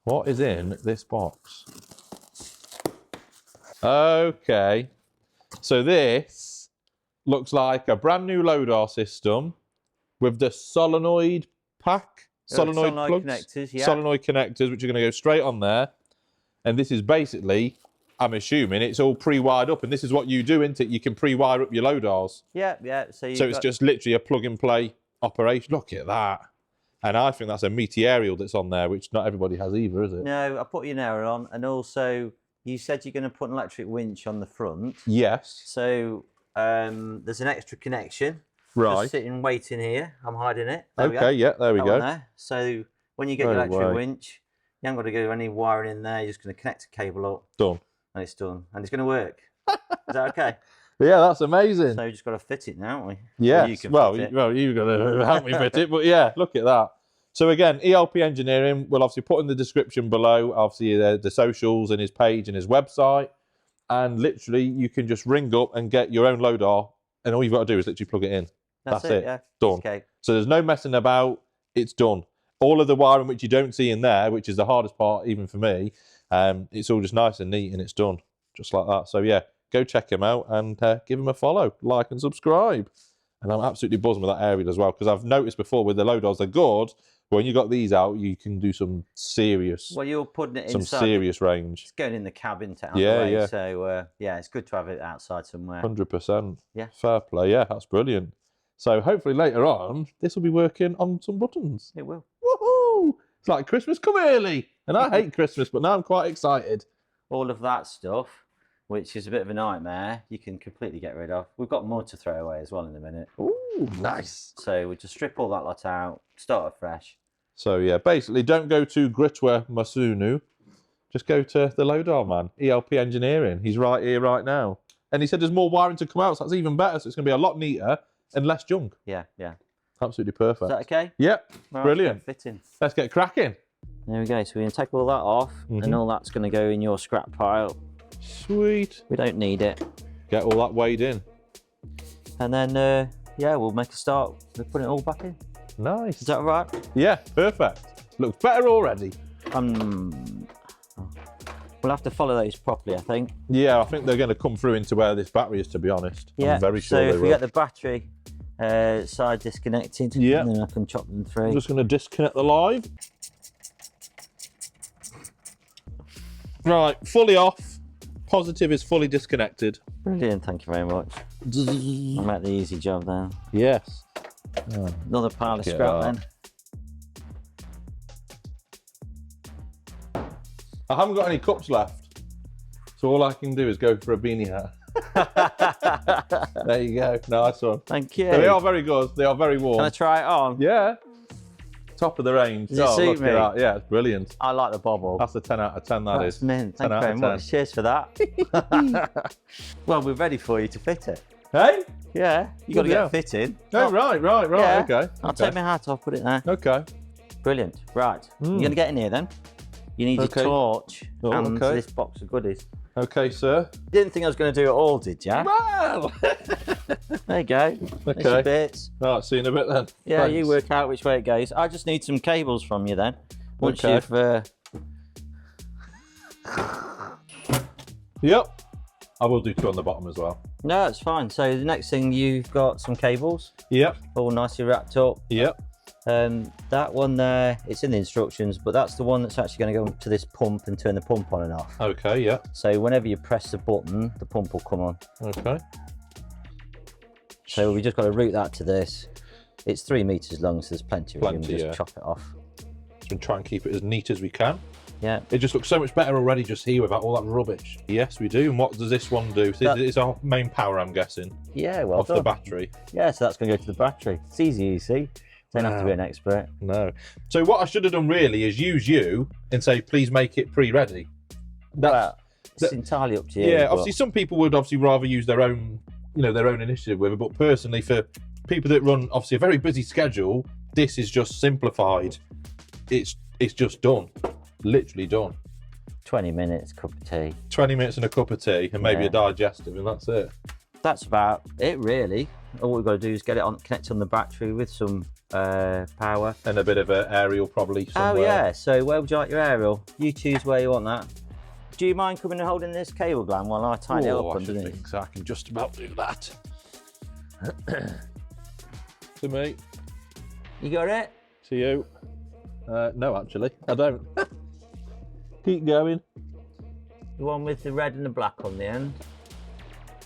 [SPEAKER 1] What is in this box? Okay. So this looks like a brand new LODAR system with the solenoid pack. Solenoid plugs,
[SPEAKER 6] connectors, yeah.
[SPEAKER 1] solenoid connectors, which are going to go straight on there. And this is basically, I'm assuming, it's all pre-wired up. And this is what you do, isn't it? You can pre-wire up your LODARs.
[SPEAKER 6] Yeah, yeah. So
[SPEAKER 1] It's just literally a plug-and-play operation. Look at that. And I think that's a meaty aerial that's on there, which not everybody has either, is it?
[SPEAKER 6] No, I put your narrow on. And also, you said you're going to put an electric winch on the front.
[SPEAKER 1] Yes.
[SPEAKER 6] So there's an extra connection.
[SPEAKER 1] Right.
[SPEAKER 6] Just sitting waiting here. I'm hiding it. There we go.
[SPEAKER 1] Okay, yeah, there we
[SPEAKER 6] That
[SPEAKER 1] go.
[SPEAKER 6] one there. So when you get your
[SPEAKER 1] No
[SPEAKER 6] electric
[SPEAKER 1] way.
[SPEAKER 6] winch, you haven't got to do any wiring in there. You're just going to connect a cable up
[SPEAKER 1] Done.
[SPEAKER 6] and it's done. And it's going to work. Is that okay?
[SPEAKER 1] Yeah, that's amazing.
[SPEAKER 6] So we just got to fit it now, haven't we?
[SPEAKER 1] Yes.
[SPEAKER 6] Or you can
[SPEAKER 1] well,
[SPEAKER 6] fit it.
[SPEAKER 1] you've got to help me fit it. But yeah, look at that. So again, ELP Engineering, we'll obviously put in the description below, obviously the socials and his page and his website. And literally, you can just ring up and get your own LODAR. And all you've got to do is literally plug it in. That's it.
[SPEAKER 6] Yeah.
[SPEAKER 1] Done.
[SPEAKER 6] Okay.
[SPEAKER 1] So there's no messing about. It's done. All of the wiring which you don't see in there, which is the hardest part even for me, it's all just nice and neat and it's done. Just like that. So yeah, go check him out and give him a follow, like and subscribe. And I'm absolutely buzzing with that aerial as well, because I've noticed before with the LODARs, they're good, but when you got these out, you can do some serious,
[SPEAKER 6] Well, you're putting it
[SPEAKER 1] some
[SPEAKER 6] inside.
[SPEAKER 1] serious range.
[SPEAKER 6] It's going in the cabin to
[SPEAKER 1] Yeah,
[SPEAKER 6] way,
[SPEAKER 1] yeah.
[SPEAKER 6] So yeah, it's good to have it outside somewhere.
[SPEAKER 1] 100%.
[SPEAKER 6] Yeah.
[SPEAKER 1] Fair play. Yeah, that's brilliant. So hopefully later on, this will be working on some buttons.
[SPEAKER 6] It will.
[SPEAKER 1] Woohoo! It's like Christmas come early. And I hate Christmas, but now I'm quite excited.
[SPEAKER 6] All of that stuff, which is a bit of a nightmare, you can completely get rid of. We've got more to throw away as well in a minute.
[SPEAKER 1] Ooh, nice.
[SPEAKER 6] So we just strip all that lot out, start afresh.
[SPEAKER 1] So yeah, basically don't go to Gritwa Masunu. Just go to the LODAR man, ELP Engineering. He's right here, right now. And he said there's more wiring to come out, so that's even better. So it's going to be a lot neater and less junk.
[SPEAKER 6] Yeah, yeah.
[SPEAKER 1] Absolutely perfect.
[SPEAKER 6] Is that okay?
[SPEAKER 1] Yep,
[SPEAKER 6] Right,
[SPEAKER 1] brilliant.
[SPEAKER 6] Fitting.
[SPEAKER 1] Let's get cracking.
[SPEAKER 6] There we go. So we're going to take all that off, and all that's going to go in your scrap pile.
[SPEAKER 1] Sweet.
[SPEAKER 6] We don't need it.
[SPEAKER 1] Get all that weighed in.
[SPEAKER 6] And then, yeah, we'll make a start with putting it all back in.
[SPEAKER 1] Nice.
[SPEAKER 6] Is that all right?
[SPEAKER 1] Yeah, perfect. Looks better already.
[SPEAKER 6] We'll have to follow those properly, I think.
[SPEAKER 1] Yeah, I think they're going to come through into where this battery is, to be honest.
[SPEAKER 6] Yeah,
[SPEAKER 1] I'm very sure
[SPEAKER 6] so
[SPEAKER 1] they
[SPEAKER 6] if
[SPEAKER 1] will.
[SPEAKER 6] we get the battery side disconnected,
[SPEAKER 1] Yeah.
[SPEAKER 6] then I can chop them through.
[SPEAKER 1] I'm just going to disconnect the live. Right, fully off. Positive is fully disconnected.
[SPEAKER 6] Brilliant, thank you very much. I'll make the easy job then.
[SPEAKER 1] Yes.
[SPEAKER 6] Another pile of
[SPEAKER 1] Look at
[SPEAKER 6] scrap
[SPEAKER 1] that.
[SPEAKER 6] then.
[SPEAKER 1] I haven't got any cups left, so all I can do is go for a beanie hat. There you go, nice one.
[SPEAKER 6] Thank you.
[SPEAKER 1] They are very good, they are very warm.
[SPEAKER 6] Can I try it on?
[SPEAKER 1] Yeah, top of the range.
[SPEAKER 6] Does it suit
[SPEAKER 1] look
[SPEAKER 6] me?
[SPEAKER 1] at that. Yeah, it's brilliant.
[SPEAKER 6] I like the bobble.
[SPEAKER 1] That's a 10 out of 10, that
[SPEAKER 6] That's
[SPEAKER 1] is.
[SPEAKER 6] mint.
[SPEAKER 1] 10
[SPEAKER 6] Thank you
[SPEAKER 1] out
[SPEAKER 6] very
[SPEAKER 1] of
[SPEAKER 6] much.
[SPEAKER 1] 10.
[SPEAKER 6] Cheers for that. Well, we're ready for you to fit it.
[SPEAKER 1] Hey?
[SPEAKER 6] Yeah, you got to
[SPEAKER 1] Good
[SPEAKER 6] get
[SPEAKER 1] deal.
[SPEAKER 6] fitting.
[SPEAKER 1] Oh, right,
[SPEAKER 6] Yeah.
[SPEAKER 1] okay.
[SPEAKER 6] I'll
[SPEAKER 1] okay.
[SPEAKER 6] take my hat off, put it there.
[SPEAKER 1] Okay.
[SPEAKER 6] Brilliant. Right, you're going to get in here then. You need
[SPEAKER 1] Okay.
[SPEAKER 6] a torch
[SPEAKER 1] Oh,
[SPEAKER 6] and
[SPEAKER 1] okay.
[SPEAKER 6] this box of goodies.
[SPEAKER 1] Okay, sir.
[SPEAKER 6] You didn't think I was going to do it all, did you?
[SPEAKER 1] Well.
[SPEAKER 6] There you go. There's your
[SPEAKER 1] Okay.
[SPEAKER 6] bits.
[SPEAKER 1] Right, see you in a bit then.
[SPEAKER 6] Yeah,
[SPEAKER 1] Thanks.
[SPEAKER 6] you work out which way it goes. I just need some cables from you then. Once
[SPEAKER 1] Okay.
[SPEAKER 6] you've...
[SPEAKER 1] Yep. I will do 2 on the bottom as well.
[SPEAKER 6] No, it's fine. So the next thing, you've got some cables
[SPEAKER 1] Yep.
[SPEAKER 6] all nicely wrapped up.
[SPEAKER 1] Yep.
[SPEAKER 6] That one there, it's in the instructions, but that's the one that's actually going to go to this pump and turn the pump on and off.
[SPEAKER 1] Okay, yeah.
[SPEAKER 6] So whenever you press the button, the pump will come on.
[SPEAKER 1] Okay.
[SPEAKER 6] So we just got to route that to this. It's 3 meters long, so there's plenty of room.
[SPEAKER 1] Plenty,
[SPEAKER 6] Just
[SPEAKER 1] yeah.
[SPEAKER 6] chop it off.
[SPEAKER 1] So try and keep it as neat as we can.
[SPEAKER 6] Yeah.
[SPEAKER 1] It just looks so much better already just here without all that rubbish. Yes, we do. And what does this one do? So it's our main power, I'm guessing,
[SPEAKER 6] Yeah, well
[SPEAKER 1] off
[SPEAKER 6] done.
[SPEAKER 1] the battery.
[SPEAKER 6] Yeah, so that's going to go to the battery. It's easy, you see. Don't have to be an expert.
[SPEAKER 1] No. So what I should have done really is use you and say, please make it pre-ready.
[SPEAKER 6] Well, it's entirely up to you.
[SPEAKER 1] Yeah,
[SPEAKER 6] but-
[SPEAKER 1] obviously some people would obviously rather use their own, their own initiative with it. But personally, for people that run obviously a very busy schedule, this is just simplified. It's just done, literally done.
[SPEAKER 6] 20 minutes, cup of tea.
[SPEAKER 1] 20 minutes and a cup of tea and maybe
[SPEAKER 6] Yeah.
[SPEAKER 1] a digestive, and that's it.
[SPEAKER 6] That's about it, really. All we've got to do is get it on, connect on the battery with some power.
[SPEAKER 1] And a bit of an aerial probably somewhere.
[SPEAKER 6] Oh yeah, so where would you like your aerial? You choose where you want that. Do you mind coming and holding this cable gland while I tighten it up
[SPEAKER 1] I should
[SPEAKER 6] underneath?
[SPEAKER 1] think so. I can just about do that. To me,
[SPEAKER 6] You got it?
[SPEAKER 1] to you. No, actually, I don't. Keep going.
[SPEAKER 6] The one with the red and the black on the end.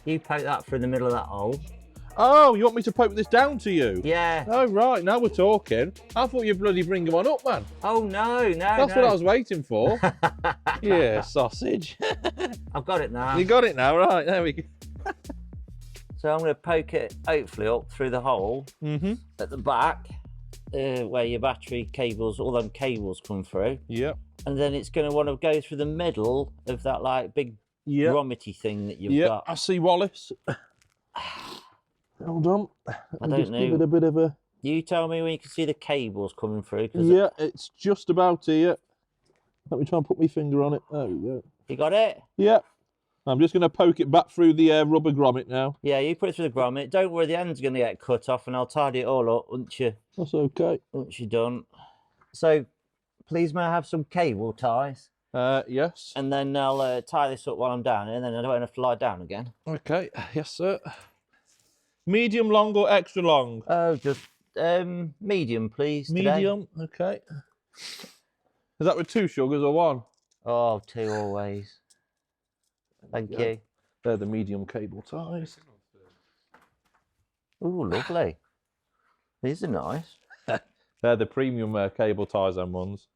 [SPEAKER 6] You poke that through the middle of that hole.
[SPEAKER 1] Oh, you want me to poke this down to you?
[SPEAKER 6] Yeah.
[SPEAKER 1] Oh, right, now we're talking. I thought you'd bloody bring them on up, man.
[SPEAKER 6] Oh no.
[SPEAKER 1] That's what I was waiting for. Yeah, sausage.
[SPEAKER 6] I've got it now.
[SPEAKER 1] You got it now, right? There we go.
[SPEAKER 6] So I'm going to poke it hopefully up through the hole
[SPEAKER 1] Mm-hmm.
[SPEAKER 6] at the back, where your battery cables, all them cables come through.
[SPEAKER 1] Yep.
[SPEAKER 6] And then it's going to want to go through the middle of that like big
[SPEAKER 1] Yep.
[SPEAKER 6] grommety thing that you've
[SPEAKER 1] Yep.
[SPEAKER 6] got.
[SPEAKER 1] I see Wallace. Hold on.
[SPEAKER 6] I don't
[SPEAKER 1] just
[SPEAKER 6] know.
[SPEAKER 1] Give it a bit of a.
[SPEAKER 6] You tell me when you can see the cables coming through. 'Cause
[SPEAKER 1] Yeah, it's just about here. Let me try and put my finger on it. There we go.
[SPEAKER 6] You got it?
[SPEAKER 1] Yeah. I'm just going to poke it back through the rubber grommet now.
[SPEAKER 6] Yeah, you put it through the grommet. Don't worry, the end's going to get cut off and I'll tidy it all up once you're
[SPEAKER 1] That's okay.
[SPEAKER 6] done. So, please may I have some cable ties?
[SPEAKER 1] Yes.
[SPEAKER 6] And then I'll tie this up while I'm down here and then I don't have to lie down again.
[SPEAKER 1] Okay. Yes, sir. Medium long or extra long?
[SPEAKER 6] Oh, just medium, please. today.
[SPEAKER 1] Medium. Okay. Is that with 2 sugars or 1?
[SPEAKER 6] Oh, 2 always. Thank
[SPEAKER 1] There we go.
[SPEAKER 6] you.
[SPEAKER 1] They're the medium cable ties.
[SPEAKER 6] Oh, lovely. These are nice.
[SPEAKER 1] They're the premium cable ties and ones.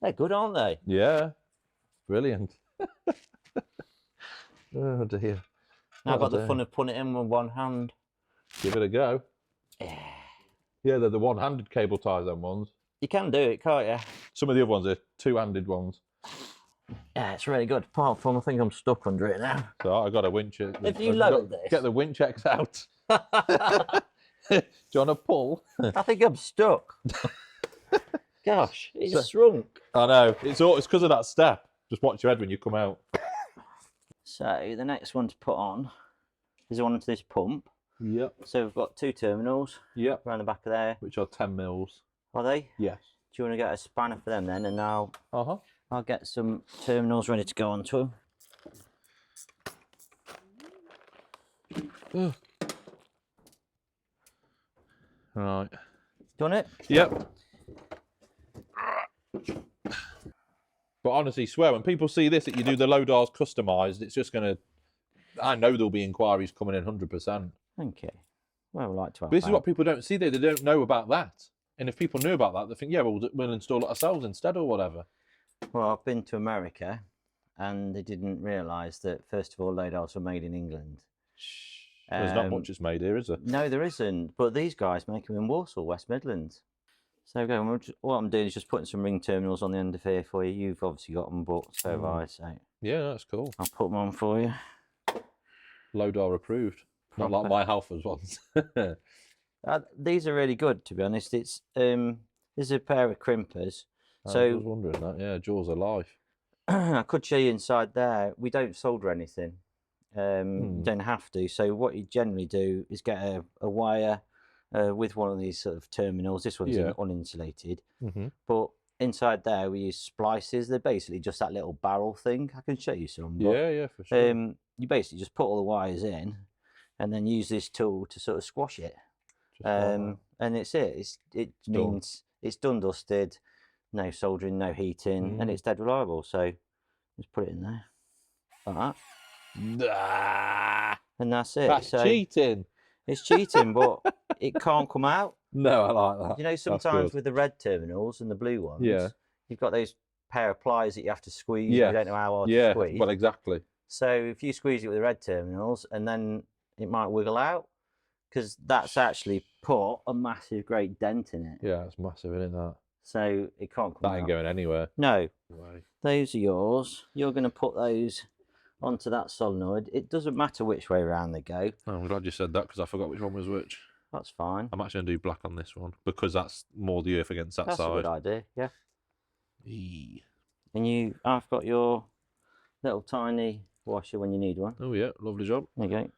[SPEAKER 6] They're good, aren't they?
[SPEAKER 1] Yeah. Brilliant. Oh dear.
[SPEAKER 6] Now I've got the
[SPEAKER 1] dear.
[SPEAKER 6] fun of putting it in with one hand.
[SPEAKER 1] Give it a go. Yeah, they're the one-handed cable ties and ones.
[SPEAKER 6] You can do it, can't you?
[SPEAKER 1] Some of the other ones are 2-handed ones.
[SPEAKER 6] Yeah, it's really good. Apart from, I think I'm stuck under it now.
[SPEAKER 1] So I got a winch.
[SPEAKER 6] If you load this.
[SPEAKER 1] Get the winch X out. Do you want to pull?
[SPEAKER 6] I think I'm stuck. Gosh, it's shrunk.
[SPEAKER 1] I know. It's because of that step. Just watch your head when you come out.
[SPEAKER 6] So the next one to put on is onto this pump.
[SPEAKER 1] Yep.
[SPEAKER 6] So we've got 2 terminals.
[SPEAKER 1] Yep.
[SPEAKER 6] Around the back of there.
[SPEAKER 1] Which are 10 mils.
[SPEAKER 6] Are they?
[SPEAKER 1] Yes.
[SPEAKER 6] Do you want to get a spanner for them then? And now I'll get some terminals ready to go onto them.
[SPEAKER 1] Right.
[SPEAKER 6] Done it?
[SPEAKER 1] Yep. But honestly, swear, when people see this, that you do the LODARs customised, it's just going to... I know there'll be inquiries coming in 100%.
[SPEAKER 6] Thank you. Well, I'd like to have
[SPEAKER 1] But this
[SPEAKER 6] that.
[SPEAKER 1] is what people don't see. They don't know about that. And if people knew about that, they think, yeah, we'll install it ourselves instead or whatever.
[SPEAKER 6] Well, I've been to America and they didn't realise that, first of all, LODARs were made in England.
[SPEAKER 1] There's not much that's made here, is there?
[SPEAKER 6] No, there isn't. But these guys make them in Walsall, West Midlands. So again, what I'm doing is just putting some ring terminals on the end of here for you. You've obviously got them, but so have I. So
[SPEAKER 1] yeah, that's cool.
[SPEAKER 6] I'll put them on for you.
[SPEAKER 1] LODAR approved. Not like my Halfords ones.
[SPEAKER 6] These are really good, to be honest. It's this is a pair of crimpers. So
[SPEAKER 1] I was wondering that. Yeah, jaws of life.
[SPEAKER 6] I could show you inside there. We don't solder anything. You don't have to. So what you generally do is get a wire with one of these sort of terminals. This one's uninsulated. But inside there we use splices. They're basically just that little barrel thing. I can show you some. But,
[SPEAKER 1] yeah, for sure.
[SPEAKER 6] You basically just put all the wires in and then use this tool to sort of squash it. And it's it. It means it's done dusted, no soldering, no heating, and it's dead reliable. So just put it in there like that. And that's it.
[SPEAKER 1] That's cheating.
[SPEAKER 6] It's cheating, but it can't come out.
[SPEAKER 1] No, I like that.
[SPEAKER 6] You know, sometimes with the red terminals and the blue ones, you've got those pair of pliers that you have to squeeze. You don't know how hard to squeeze.
[SPEAKER 1] Well, exactly.
[SPEAKER 6] So if you squeeze it with the red terminals, and then it might wiggle out, because that's actually put a massive, great dent in it.
[SPEAKER 1] Yeah, it's massive, isn't that?
[SPEAKER 6] So it can't come out.
[SPEAKER 1] That ain't going anywhere.
[SPEAKER 6] No. Those are yours. You're going to put those onto that solenoid. It doesn't matter which way around they go.
[SPEAKER 1] Oh, I'm glad you said that, because I forgot which one was which.
[SPEAKER 6] That's fine.
[SPEAKER 1] I'm actually going to do black on this one, because that's more the earth against that
[SPEAKER 6] That's
[SPEAKER 1] side.
[SPEAKER 6] a good idea, yeah. And I've got your little tiny washer when you need one.
[SPEAKER 1] Oh yeah, lovely job.
[SPEAKER 6] There you go.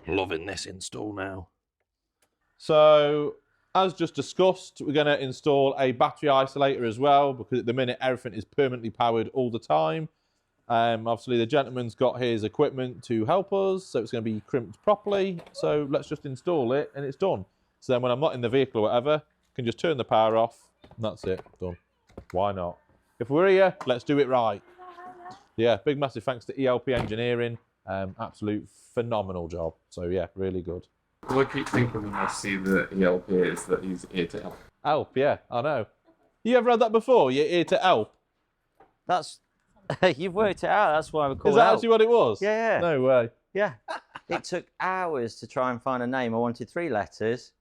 [SPEAKER 1] Loving this install now. So, as just discussed, we're going to install a battery isolator as well, because at the minute everything is permanently powered all the time. Obviously the gentleman's got his equipment to help us, so it's going to be crimped properly. So let's just install it and it's done. So then when I'm not in the vehicle or whatever, I can just turn the power off and that's it, done. Why not? If we're here, let's do it right. Yeah, big massive thanks to ELP Engineering. Absolute phenomenal job. So yeah, really good.
[SPEAKER 2] Well, I keep thinking when I see the ELP is that he's here to help.
[SPEAKER 1] Help, yeah, I know. You ever had that before? You're here to help?
[SPEAKER 6] That's... You've worked it out, that's why we call it
[SPEAKER 1] Is that
[SPEAKER 6] help.
[SPEAKER 1] actually what it was?
[SPEAKER 6] Yeah.
[SPEAKER 1] No way.
[SPEAKER 6] Yeah. It took hours to try and find a name. I wanted 3 letters,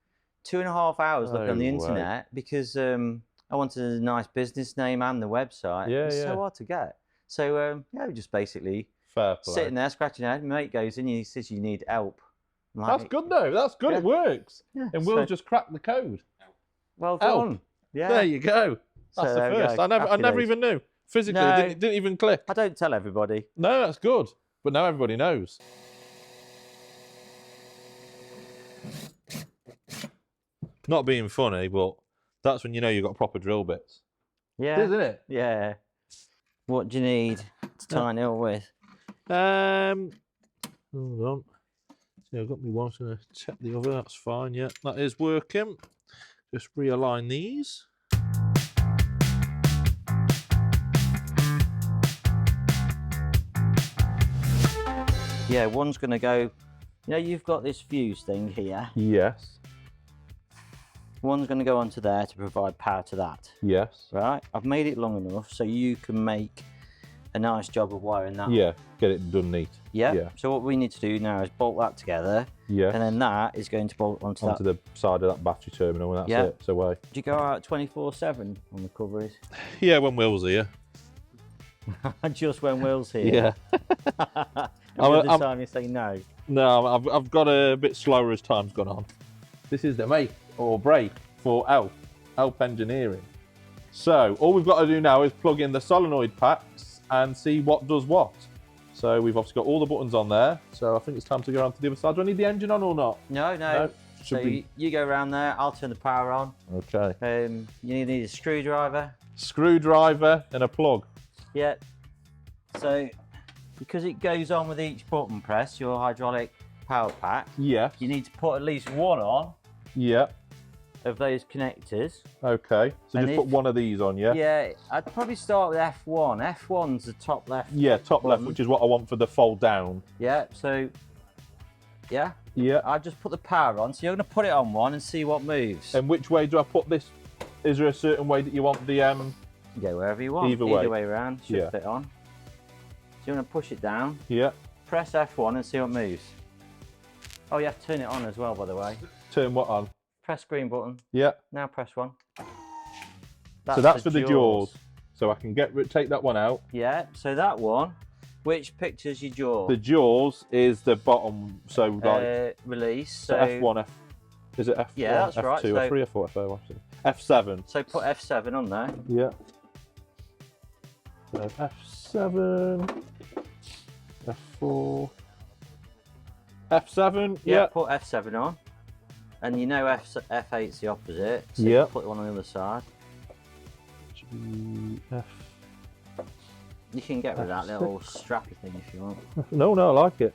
[SPEAKER 6] 2.5 hours looking on the internet because I wanted a nice business name and the website.
[SPEAKER 1] Yeah,
[SPEAKER 6] it's so hard to get. So we just basically sitting there scratching our head. My mate goes in and he says you need help. Like,
[SPEAKER 1] that's good though. That's good.
[SPEAKER 6] Yeah.
[SPEAKER 1] It works.
[SPEAKER 6] Yeah,
[SPEAKER 1] and we'll just crack the code.
[SPEAKER 6] Well done.
[SPEAKER 1] Help.
[SPEAKER 6] Yeah.
[SPEAKER 1] There you go. That's
[SPEAKER 6] So
[SPEAKER 1] the
[SPEAKER 6] there we
[SPEAKER 1] first.
[SPEAKER 6] go.
[SPEAKER 1] I never even knew. Physically,
[SPEAKER 6] No.
[SPEAKER 1] it didn't even click.
[SPEAKER 6] I don't tell everybody.
[SPEAKER 1] No, that's good. But now everybody knows. Not being funny, but that's when you know you've got proper drill bits.
[SPEAKER 6] Yeah.
[SPEAKER 1] Isn't it?
[SPEAKER 6] Yeah. What do you need to tighten it up with?
[SPEAKER 1] Hold on. See, I've got me one. I'm going to check the other. That's fine. Yeah, that is working. Just realign these.
[SPEAKER 6] Yeah, one's going to go... You know, you've got this fuse thing here.
[SPEAKER 1] Yes.
[SPEAKER 6] One's going to go onto there to provide power to that.
[SPEAKER 1] Yes.
[SPEAKER 6] Right? I've made it long enough so you can make a nice job of wiring that.
[SPEAKER 1] Yeah, get it done neat.
[SPEAKER 6] Yeah.
[SPEAKER 1] Yeah.
[SPEAKER 6] So what we need to do now is bolt that together.
[SPEAKER 1] Yeah.
[SPEAKER 6] And then that is going to bolt onto
[SPEAKER 1] the side of that battery terminal, and that's it. So why?
[SPEAKER 6] Do you go out 24/7 on the cover is?
[SPEAKER 1] Yeah, when Will's here.
[SPEAKER 6] Just when Will's here.
[SPEAKER 1] Yeah.
[SPEAKER 6] Every other time you say no.
[SPEAKER 1] No, I've got a bit slower as time's gone on. This is the make or break for Elp Engineering. So all we've got to do now is plug in the solenoid packs and see what does what. So we've obviously got all the buttons on there. So I think it's time to go around to the other side. Do I need the engine on or not?
[SPEAKER 6] No. So you go around there, I'll turn the power on.
[SPEAKER 1] Okay.
[SPEAKER 6] You need a screwdriver.
[SPEAKER 1] Screwdriver and a plug.
[SPEAKER 6] Yeah. So because it goes on with each button press, your hydraulic power pack,
[SPEAKER 1] Yeah.
[SPEAKER 6] you need to put at least one on
[SPEAKER 1] Yeah.
[SPEAKER 6] of those connectors.
[SPEAKER 1] Okay. So
[SPEAKER 6] And
[SPEAKER 1] just put one of these on, yeah?
[SPEAKER 6] Yeah, I'd probably start with F1. F1's the top left.
[SPEAKER 1] Yeah, top left,
[SPEAKER 6] button.
[SPEAKER 1] which is what I want for the fold down.
[SPEAKER 6] Yeah, so, yeah.
[SPEAKER 1] Yeah.
[SPEAKER 6] I just put the power on. So you're going to put it on one and see what moves.
[SPEAKER 1] And which way do I put this? Is there a certain way that you want the
[SPEAKER 6] You go wherever you want.
[SPEAKER 1] Either way
[SPEAKER 6] around. Should
[SPEAKER 1] Yeah.
[SPEAKER 6] fit on. So you want to push it down.
[SPEAKER 1] Yeah.
[SPEAKER 6] Press F1 and see what moves. Oh, you have to turn it on as well, by the way.
[SPEAKER 1] Turn what on?
[SPEAKER 6] Press green button.
[SPEAKER 1] Yeah.
[SPEAKER 6] Now press one.
[SPEAKER 1] So that's for the jaws. So I can take that one out.
[SPEAKER 6] Yeah, so that one, which pictures your jaw?
[SPEAKER 1] The jaws is the bottom, so like
[SPEAKER 6] release.
[SPEAKER 1] so
[SPEAKER 6] So
[SPEAKER 1] F1, is it F1,
[SPEAKER 6] Yeah, that's
[SPEAKER 1] F2,
[SPEAKER 6] right,
[SPEAKER 1] or
[SPEAKER 6] so-
[SPEAKER 1] 3 or 4, F0, F7.
[SPEAKER 6] So put F7 on there.
[SPEAKER 1] Yeah. So F7, F4, F7. Yeah.
[SPEAKER 6] Put F7 on. And you know F8's the opposite. So
[SPEAKER 1] Yeah.
[SPEAKER 6] put one on the other side.
[SPEAKER 1] F.
[SPEAKER 6] You can get rid of that little strappy thing if you want.
[SPEAKER 1] No, I like it.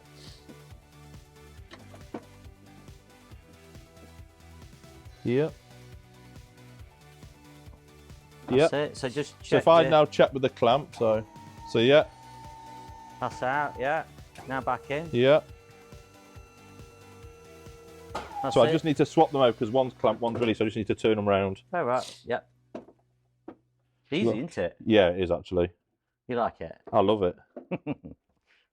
[SPEAKER 1] Yeah.
[SPEAKER 6] That's it. So just check.
[SPEAKER 1] So if I now check with the clamp, so yeah,
[SPEAKER 6] Pass out, yeah. Now back in.
[SPEAKER 1] yeah.
[SPEAKER 6] That's
[SPEAKER 1] So
[SPEAKER 6] it.
[SPEAKER 1] I just need to swap them out because one's clamp, one's release. So I just need to turn them round.
[SPEAKER 6] Oh, right, yep. Easy,
[SPEAKER 1] Look.
[SPEAKER 6] isn't it?
[SPEAKER 1] Yeah, it is actually.
[SPEAKER 6] You like it?
[SPEAKER 1] I love it.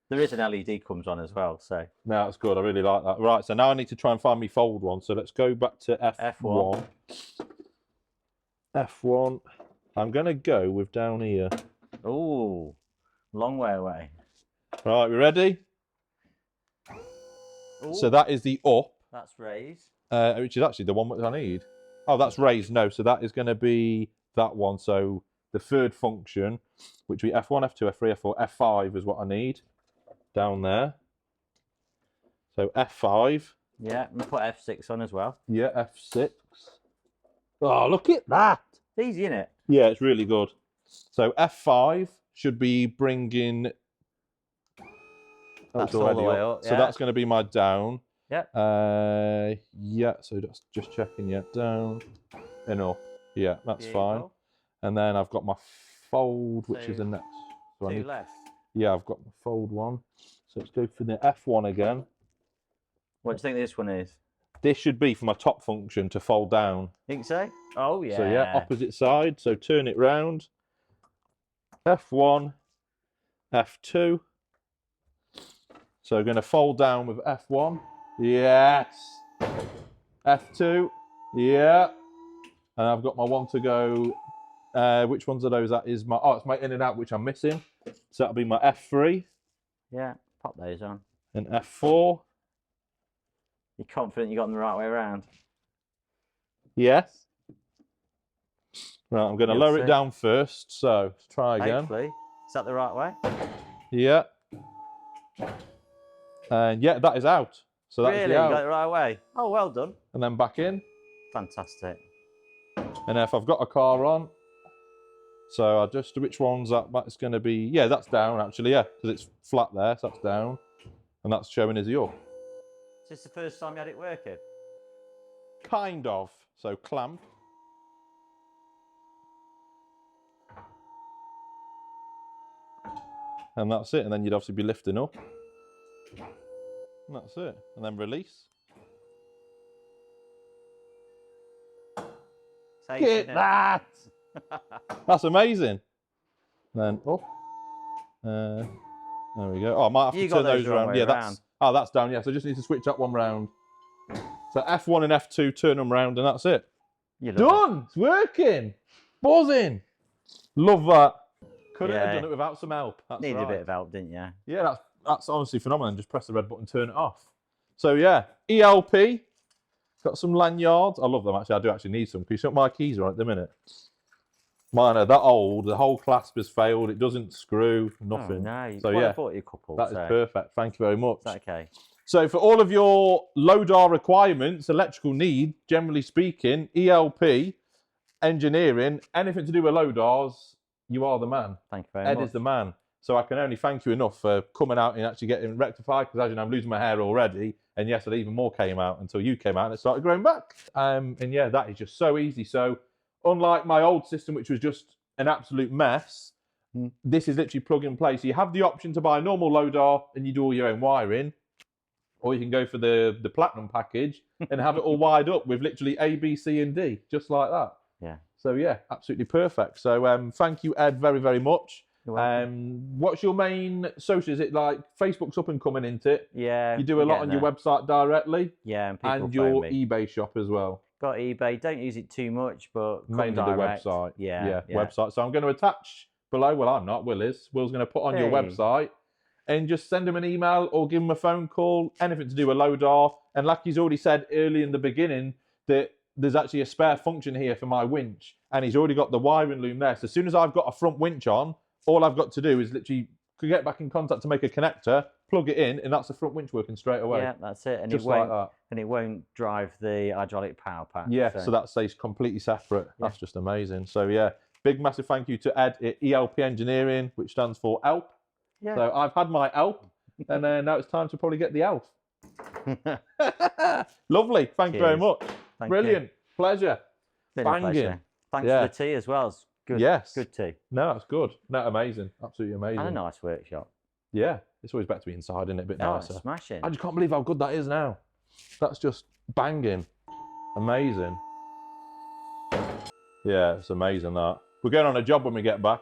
[SPEAKER 6] There is an LED comes on as well, so.
[SPEAKER 1] No, that's good. I really like that. Right, so now I need to try and find me fold one. So let's go back to F1. F1. I'm going to go with down here.
[SPEAKER 6] Ooh, long way away.
[SPEAKER 1] Right, we ready?
[SPEAKER 6] Ooh,
[SPEAKER 1] So that is the up,
[SPEAKER 6] that's raised.
[SPEAKER 1] which is actually the one that I need. Oh, that's raised. No, so that is going to be that one. So the third function, which would be F1, F2, F3, F4, F5 is what I need down there. So F5.
[SPEAKER 6] Yeah, and put F6 on as well.
[SPEAKER 1] Yeah, F6. Oh, look at that.
[SPEAKER 6] It's easy, isn't it?
[SPEAKER 1] Yeah, it's really good. So F5 should be bringing...
[SPEAKER 6] That's all the way up,
[SPEAKER 1] So
[SPEAKER 6] yeah.
[SPEAKER 1] that's going to be my down.
[SPEAKER 6] Yep.
[SPEAKER 1] Yeah, so that's just checking, yeah, down and up. Yeah, that's fine.
[SPEAKER 6] Beautiful.
[SPEAKER 1] And then I've got my fold, which is
[SPEAKER 6] So,
[SPEAKER 1] the next. So I
[SPEAKER 6] Two
[SPEAKER 1] need,
[SPEAKER 6] left.
[SPEAKER 1] yeah, I've got my fold one. So let's go for the F1 again.
[SPEAKER 6] What do you think this one is?
[SPEAKER 1] This should be for my top function to fold down.
[SPEAKER 6] Think so? Oh, yeah.
[SPEAKER 1] So yeah, opposite side. So turn it round. F1, F2. So going to fold down with F1. Yes. F2. Yeah. And I've got my one to go. Which ones are those? That is my, it's my in and out, which I'm missing. So that'll be my F3
[SPEAKER 6] Yeah, pop those on.
[SPEAKER 1] and F4.
[SPEAKER 6] You're confident you got them the right way around?
[SPEAKER 1] Yes. Right, I'm going to
[SPEAKER 6] You'll
[SPEAKER 1] lower
[SPEAKER 6] see.
[SPEAKER 1] it down first. So let's try again.
[SPEAKER 6] Hopefully. Is that the right way?
[SPEAKER 1] Yeah. And yeah, that is out. So that's
[SPEAKER 6] Really?
[SPEAKER 1] the
[SPEAKER 6] You
[SPEAKER 1] out.
[SPEAKER 6] got it the right way? Oh, well done.
[SPEAKER 1] And then back in.
[SPEAKER 6] Fantastic.
[SPEAKER 1] And if I've got a car on, so I just, which one's that? That's going to be, yeah, that's down actually, yeah, because it's flat there, so that's down. And that's showing as the up.
[SPEAKER 6] Is this the first time you had it working?
[SPEAKER 1] Kind of. So clamp. And that's it. And then you'd obviously be lifting up. And that's it. And then release.
[SPEAKER 6] Safe,
[SPEAKER 1] Get
[SPEAKER 6] isn't it?
[SPEAKER 1] that! That's amazing. And then up. There we go. Oh, I might have
[SPEAKER 6] You
[SPEAKER 1] to
[SPEAKER 6] got
[SPEAKER 1] turn
[SPEAKER 6] those
[SPEAKER 1] those
[SPEAKER 6] the wrong
[SPEAKER 1] around.
[SPEAKER 6] way
[SPEAKER 1] Yeah,
[SPEAKER 6] around.
[SPEAKER 1] that's down. Yeah, so I just need to switch that one round. So F1 and F2, turn them round, and that's it.
[SPEAKER 6] You love
[SPEAKER 1] Done. It's working. Buzzing. Love that. couldn't have done it without some help. That's
[SPEAKER 6] Needed
[SPEAKER 1] right.
[SPEAKER 6] a bit of help, didn't you?
[SPEAKER 1] Yeah, that's honestly phenomenal. Just press the red button, turn it off. So yeah, ELP. Got some lanyards. I love them actually. I do actually need some. Can you see what my keys are at the minute? Mine are that old. The whole clasp has failed. It doesn't screw. Nothing.
[SPEAKER 6] Oh, no.
[SPEAKER 1] So
[SPEAKER 6] Well,
[SPEAKER 1] yeah,
[SPEAKER 6] I bought you a couple.
[SPEAKER 1] that is perfect. Thank you very much.
[SPEAKER 6] Is that okay?
[SPEAKER 1] So for all of your LODAR requirements, electrical need, generally speaking, ELP, engineering, anything to do with LODARs, you are the man.
[SPEAKER 6] Thank you very
[SPEAKER 1] Ed
[SPEAKER 6] much.
[SPEAKER 1] is the man. So I can only thank you enough for coming out and actually getting rectified, because as you know, I'm losing my hair already. And yesterday, even more came out until you came out and it started growing back. And yeah, that is just so easy. So unlike my old system, which was just an absolute mess, this is literally plug and play. So you have the option to buy a normal LODAR and you do all your own wiring, or you can go for the platinum package and have it all wired up with literally A, B, C, and D, just like that.
[SPEAKER 6] Yeah.
[SPEAKER 1] So yeah, absolutely perfect. So thank you, Ed, very, very much.
[SPEAKER 6] You're welcome.
[SPEAKER 1] What's your main social? Is it like Facebook's up and coming, into it?
[SPEAKER 6] Yeah.
[SPEAKER 1] You do a lot on your website directly?
[SPEAKER 6] Yeah, and people
[SPEAKER 1] And
[SPEAKER 6] phone
[SPEAKER 1] your
[SPEAKER 6] me.
[SPEAKER 1] eBay shop as well?
[SPEAKER 6] Got eBay. Don't use it too much, but come
[SPEAKER 1] Mainly
[SPEAKER 6] direct.
[SPEAKER 1] the website.
[SPEAKER 6] Yeah,
[SPEAKER 1] website. So I'm going to attach below, well, I'm not, Will is. Will's going to put on your
[SPEAKER 6] Hey.
[SPEAKER 1] website and just send him an email or give him a phone call, anything to do with LODAR. And like he's already said early in the beginning, that there's actually a spare function here for my winch. And he's already got the wiring loom there. So as soon as I've got a front winch on, all I've got to do is literally get back in contact to make a connector, plug it in, and that's the front winch working straight away.
[SPEAKER 6] Yeah, that's it. And
[SPEAKER 1] Just
[SPEAKER 6] it won't,
[SPEAKER 1] like that.
[SPEAKER 6] and it won't drive the hydraulic power pack.
[SPEAKER 1] Yeah, so that stays completely separate.
[SPEAKER 6] Yeah.
[SPEAKER 1] That's just amazing. So yeah, big massive thank you to Ed at ELP Engineering, which stands for ELP.
[SPEAKER 6] Yeah.
[SPEAKER 1] So I've had my ELP, and now it's time to probably get the ELF. Lovely. Thank you very
[SPEAKER 6] Cheers.
[SPEAKER 1] much.
[SPEAKER 6] Thank
[SPEAKER 1] Brilliant.
[SPEAKER 6] you.
[SPEAKER 1] Pleasure.
[SPEAKER 6] Been a
[SPEAKER 1] Banging.
[SPEAKER 6] pleasure. Thanks
[SPEAKER 1] Yeah.
[SPEAKER 6] for the tea as well. It's good.
[SPEAKER 1] Yes.
[SPEAKER 6] Good tea.
[SPEAKER 1] No, that's good. No, amazing. Absolutely amazing.
[SPEAKER 6] And a nice workshop.
[SPEAKER 1] Yeah, it's always better to be inside, isn't it? A bit
[SPEAKER 6] Oh,
[SPEAKER 1] nicer.
[SPEAKER 6] it's smashing.
[SPEAKER 1] I just can't believe how good that is now. That's just banging. Amazing. Yeah, it's amazing that. We're going on a job when we get back.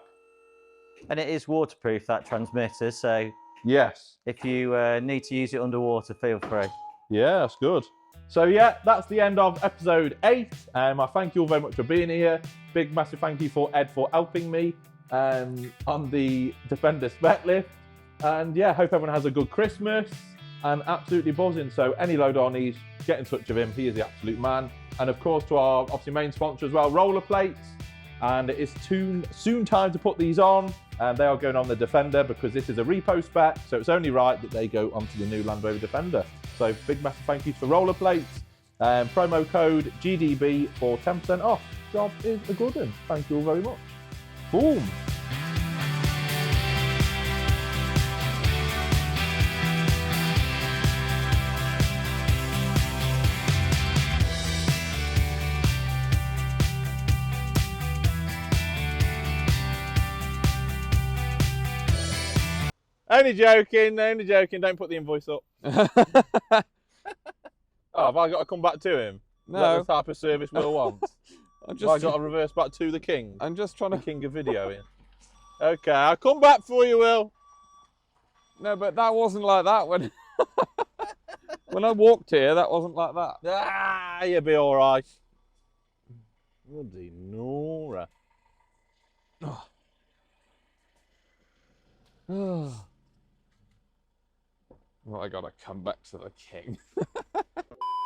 [SPEAKER 6] And it is waterproof, that transmitter. So
[SPEAKER 1] Yes.
[SPEAKER 6] if you need to use it underwater, feel free.
[SPEAKER 1] Yeah, that's good. So yeah, that's the end of episode 8. I thank you all very much for being here. Big massive thank you for Ed for helping me on the Defender spec lift. And yeah, hope everyone has a good Christmas and absolutely buzzing. So any LODAR needs, get in touch with him. He is the absolute man. And of course to our obviously main sponsor as well, roller plates. And it is soon time to put these on. And they are going on the Defender because this is a Repo spec. So it's only right that they go onto the new Land Rover Defender. So big massive thank you for roller plates. Promo code GDB for 10% off. Job is a good one. Thank you all very much. Boom. Only joking, only joking. Don't put the invoice up. Oh, have I got to come back to him?
[SPEAKER 4] No.
[SPEAKER 1] Is that the type of service Will wants?
[SPEAKER 4] I'm
[SPEAKER 1] Have I got to reverse back to the king?
[SPEAKER 4] I'm just trying
[SPEAKER 1] The
[SPEAKER 4] to.
[SPEAKER 1] king of videoing. Okay, I'll come back for you, Will.
[SPEAKER 4] No, but that wasn't like that when. When I walked here, that wasn't like that.
[SPEAKER 1] Ah, you'll be all right. Bloody Nora.
[SPEAKER 4] Well, I gotta come back to the king.